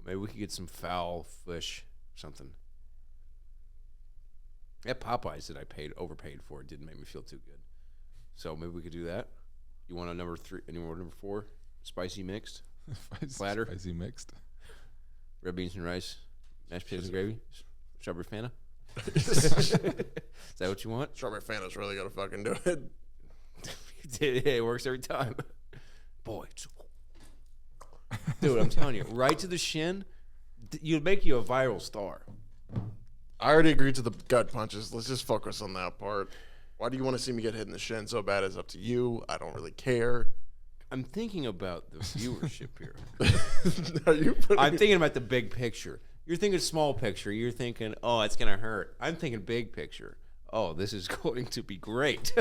Maybe we could get some foul fish or something. That Popeyes that I overpaid for didn't make me feel too good. So maybe we could do that. You want a number 3? Any more number 4? Spicy mixed platter. Spicy mixed. Red beans and rice, mashed potatoes and gravy, strawberry Fanta. Is that what you want? Strawberry Fanta's really gonna fucking do it. It works every time. Boy, dude, I'm telling you, right to the shin, you'd make you a viral star. I already agreed to the gut punches. Let's just focus on that part. Why do you want to see me get hit in the shin so bad? It's up to you. I don't really care. I'm thinking about the viewership here. Are you I'm thinking about the big picture. You're thinking small picture. You're thinking, oh, it's going to hurt. I'm thinking big picture. Oh, this is going to be great.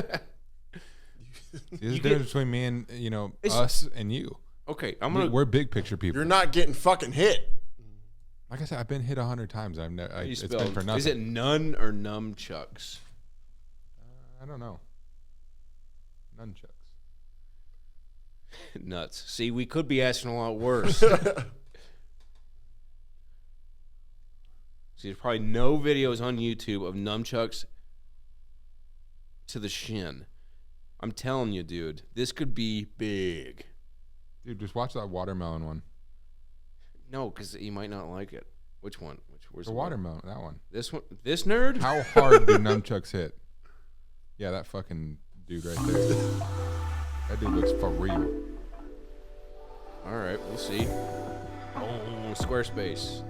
There's a difference between me and us and you. Okay, We're big picture people. You're not getting fucking hit. Like I said, I've been hit 100 times. It's spelled, been for nothing. is it none or nunchucks? I don't know. Nunchucks. Nuts. See, we could be asking a lot worse. See, there's probably no videos on YouTube of nunchucks to the shin. I'm telling you, dude, this could be big. Dude, just watch that watermelon one. No, because you might not like it. Which one? Where's The watermelon, that one. This one? This nerd? How hard do nunchucks hit? Yeah, that fucking dude right there. That dude looks for real. All right, we'll see. Oh, Squarespace.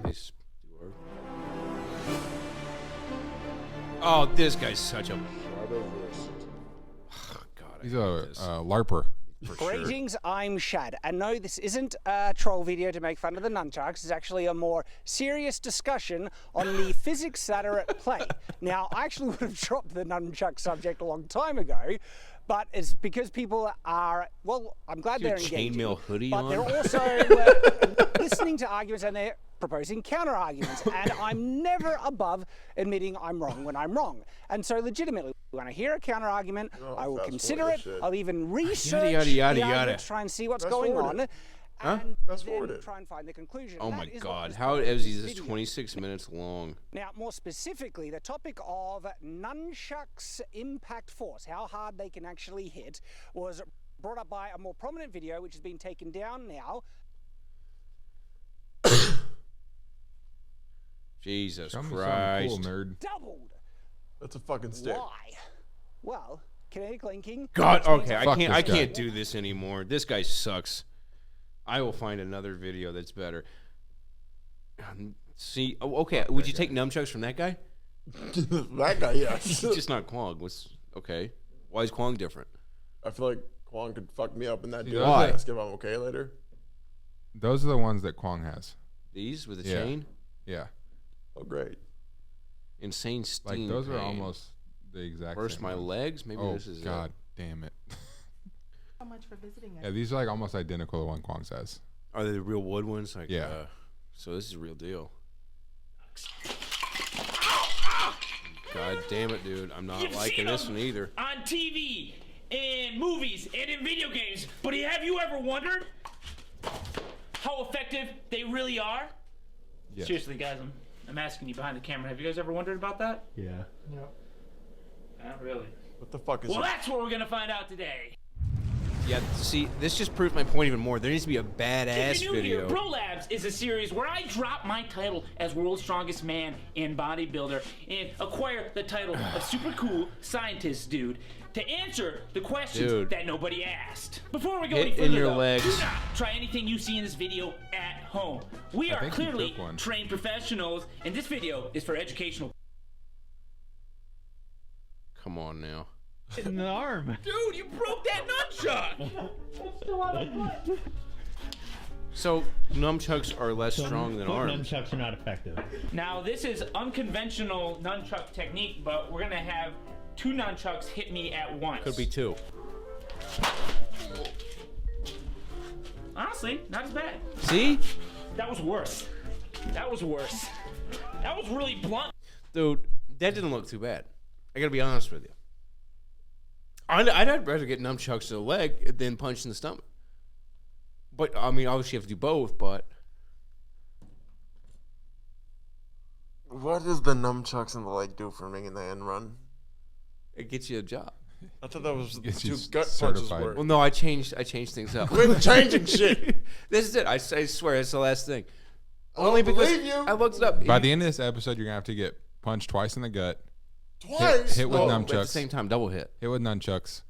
Oh, this guy's such a. God, He's a LARPer. Greetings, I'm Shad. And no, this isn't a troll video to make fun of the nunchucks. It's actually a more serious discussion on the physics that are at play. Now, I actually would have dropped the nunchuck subject a long time ago, but it's because people are, well, I'm glad they're engaging. Chainmail hoodie but on? they're also listening to arguments and they're proposing counter-arguments. And I'm never above admitting I'm wrong when I'm wrong. And so legitimately, when I hear a counter-argument, I will consider it. I'll even research the argument to try and see what's going on. And then try and find the conclusion. Oh That my is what God! this How podcast is this video 26 minutes long? Now, more specifically, the topic of nunchucks impact force, how hard they can actually hit, was brought up by a more prominent video, which has been taken down now. Jesus Show me something Christ! cool, nerd. Doubled. That's a fucking stick. Why? Well, kinetic linking. God, okay, I Fuck can't. this I guy. can't do this anymore. This guy sucks. I will find another video that's better. See, okay. Would you take nunchucks from that guy? That guy, yeah. He's just not Kwong. Okay? Why is Kwong different? I feel like Kwon could fuck me up in that dude. Why? Ask if I'm okay later. Those are the ones that Kwong has. These with a Yeah. chain? Yeah. Oh, great. Insane Like steam. those are pain. almost the exact Burst same my ones. legs. Maybe Oh this is God damn it. So much for visiting us. Yeah, these are like almost identical to one Kwong says. Are they the real wood ones? Like, Yeah. So this is a real deal. God damn it, dude! I'm not You've liking seen this them one either. on TV, in movies, and in video games. But have you ever wondered how effective they really are? Yeah. Seriously, guys, I'm asking you behind the camera. Have you guys ever wondered about that? Yeah. Not really. What the fuck is Well, it? that's what we're gonna find out today. Yeah, see, this just proves my point even more. There needs to be a badass If you're new video. here, Pro Labs is a series where I drop my title as world's strongest man and bodybuilder and acquire the title of super cool scientist dude to answer the questions Dude. that nobody asked. Before we go Hit any in further, your though, legs. do not try anything you see in this video at home. We are think he clearly took one. trained professionals, and this video is for educational. Come on now. In the arm. Dude, you broke that nunchuck! So nunchucks are less strong than Foot arms. Nunchucks are not effective. Now, this is unconventional nunchuck technique, but we're gonna have 2 nunchucks hit me at once. Could be 2. Honestly, not as bad. See? That was worse. That was worse. That was really blunt. Dude, that didn't look too bad. I gotta be honest with you. I'd rather get nunchucks to the leg than punch in the stomach. But, I mean, obviously you have to do both, but... What does the nunchucks in the leg do for me in the end run? It gets you a job. I thought that was Gets two you gut certified. punches were. Well, no, I changed things up. Quit changing shit. This is it. I swear, it's the last thing. I don't Only because believe you. I looked it up. By the end of this episode, you're gonna have to get punched twice in the gut, Twice. hit with Oh, at the nunchucks, same time, double hit. hit with nunchucks,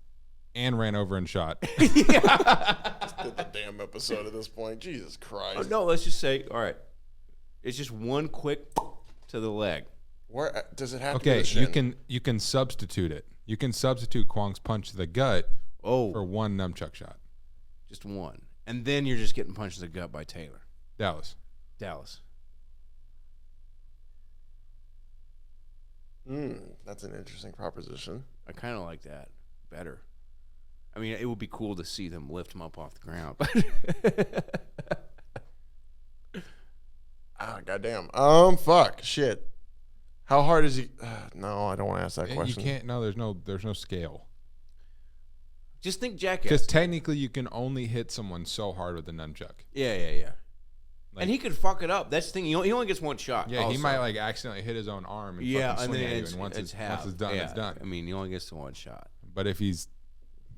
and ran over and shot. Did the damn episode at this point. Jesus Christ. Oh, no, let's just say, all right. It's just one quick to the leg. Where does it have to be Okay, the shin? you can substitute it. You can substitute Kwong's punch to the gut Oh, for one nunchuck shot. just one. And then you're just getting punched in the gut by Taylor. Dallas. That's an interesting proposition. I kind of like that better. I mean, it would be cool to see them lift him up off the ground. Ah, goddamn. Fuck. Shit. How hard is he? No, I don't want to ask that You question. can't. No, there's no scale. Just think Jackass. Because technically, you can only hit someone so hard with a nunchuck. Yeah. Like, And he could fuck it up. That's the thing. He only gets one shot. yeah, he also. might like accidentally hit his own arm. And Yeah, fucking and swing then at you, it's, and once it's half. once it's done, Yeah, it's done. I mean, he only gets the one shot. But if he's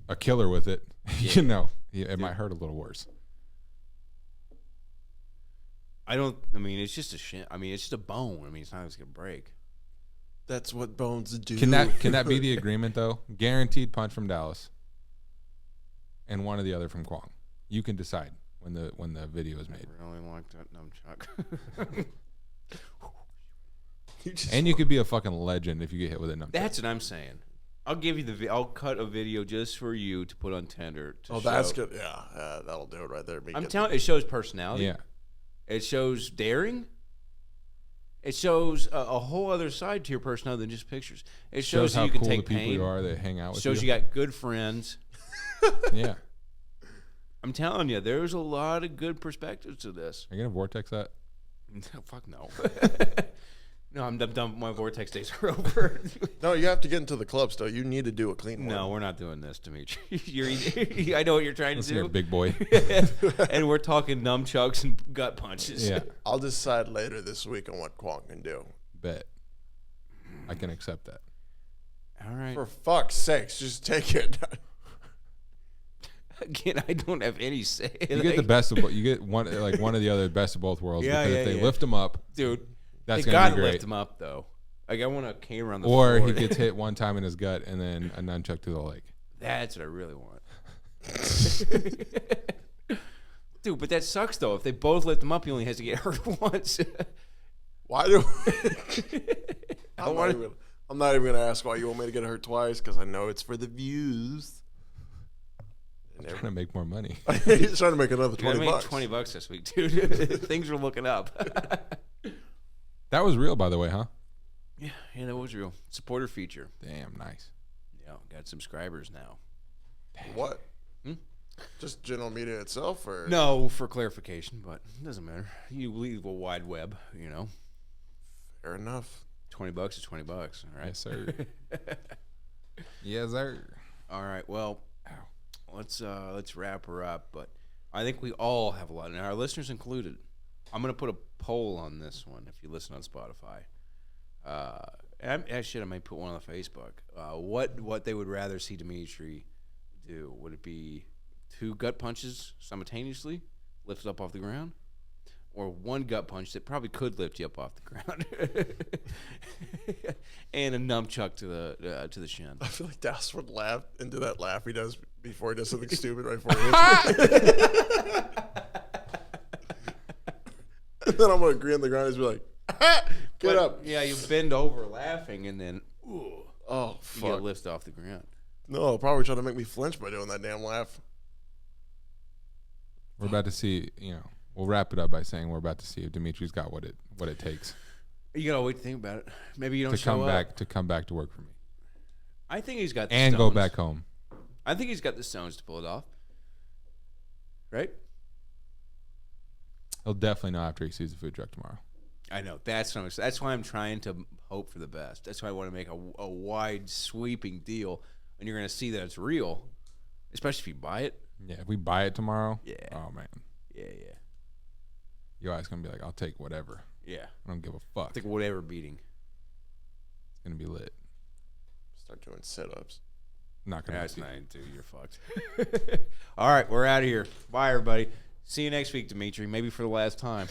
a killer with it, you know, it might hurt a little worse. I mean, it's just a shin. I mean, it's just a bone. I mean, it's not going to break. That's what bones do. Can that be the agreement though? Guaranteed punch from Dallas, and one or the other from Kwong. You can decide when the video is made. I really like that nunchuck. And you could be a fucking legend if you get hit with a nunchuck. That's what I'm saying. I'll give you I'll cut a video just for you to put on Tender. To that's show. good. Yeah, that'll do it right there. I'm telling. It shows personality. Yeah. It shows daring. It shows a whole other side to your personality than just pictures. It shows that how you can cool take the people pain. you are that hang out with Shows you you. got good friends. Yeah. I'm telling you, there's a lot of good perspectives to this. Are you gonna vortex that? Fuck no. No, I'm done. My vortex days are over. No, you have to get into the club still. You need to do a clean one. No, we're not doing this, Demetri. I know what you're trying Let's to hear do. it, big boy. And we're talking nunchucks and gut punches. Yeah. I'll decide later this week on what Kwong can do. Bet. I can accept that. All right. For fuck's sakes, just take it. Again, I don't have any say. You get the best of both. You get one of the other best of both worlds. Yeah, because yeah, if they yeah. lift him up, Dude, that's they gonna be gotta great. lift him up though. Like I want a camera on the Or floor. he gets hit one time in his gut and then a nunchuck to the leg. That's what I really want. Dude, but that sucks though. If they both lift him up, he only has to get hurt once. Why do? I'm not even gonna ask why you want me to get hurt twice because I know it's for the views. I'm trying to make more money. He's trying to make another You gotta $20. make $20 this week, dude. Things are looking up. That was real, by the way, huh? Yeah, that was real. Supporter feature. Damn, nice. Yeah, got subscribers now. What? Just general media itself, or No, for clarification, but it doesn't matter. You leave a wide web, you know. Fair enough. $20 is $20, all right? Yes, sir. Yes, sir. All right, well, let's wrap her up. But I think we all have a lot, and our listeners included, I'm gonna put a poll on this one. If you listen on Spotify, I might put one on the Facebook. What they would rather see Demetri do? Would it be 2 gut punches simultaneously, lift up off the ground, or 1 gut punch that probably could lift you up off the ground, and a nunchuck to the shin? I feel like Das would laugh and do that laugh he does before he does something stupid right before he hits me. And then I'm gonna agree on the ground and just be like, get up. Yeah, you bend over laughing, and then ooh, Oh you get fuck. lift off the ground. No, probably trying to make me flinch by doing that damn laugh. We're about to see. We'll wrap it up by saying we're about to see if Demetri's got what it takes You gotta wait to think about it. Maybe you don't to show come up. back to work for me I think he's got the and stones. go back home. I think he's got the stones to pull it off. Right? He'll definitely know after he sees the food truck tomorrow. I know. That's why I'm trying to hope for the best. That's why I want to make a wide sweeping deal, and you're going to see that it's real, especially if you buy it. Yeah, if we buy it tomorrow. Yeah. Oh man. Yeah. Your eyes gonna be like, I'll take whatever. Yeah. I don't give a fuck. I think whatever beating. It's gonna be lit. Start doing sit-ups. Not gonna. That's be. 9-2. You're fucked. All right, we're out of here. Bye, everybody. See you next week, Demetri. Maybe for the last time.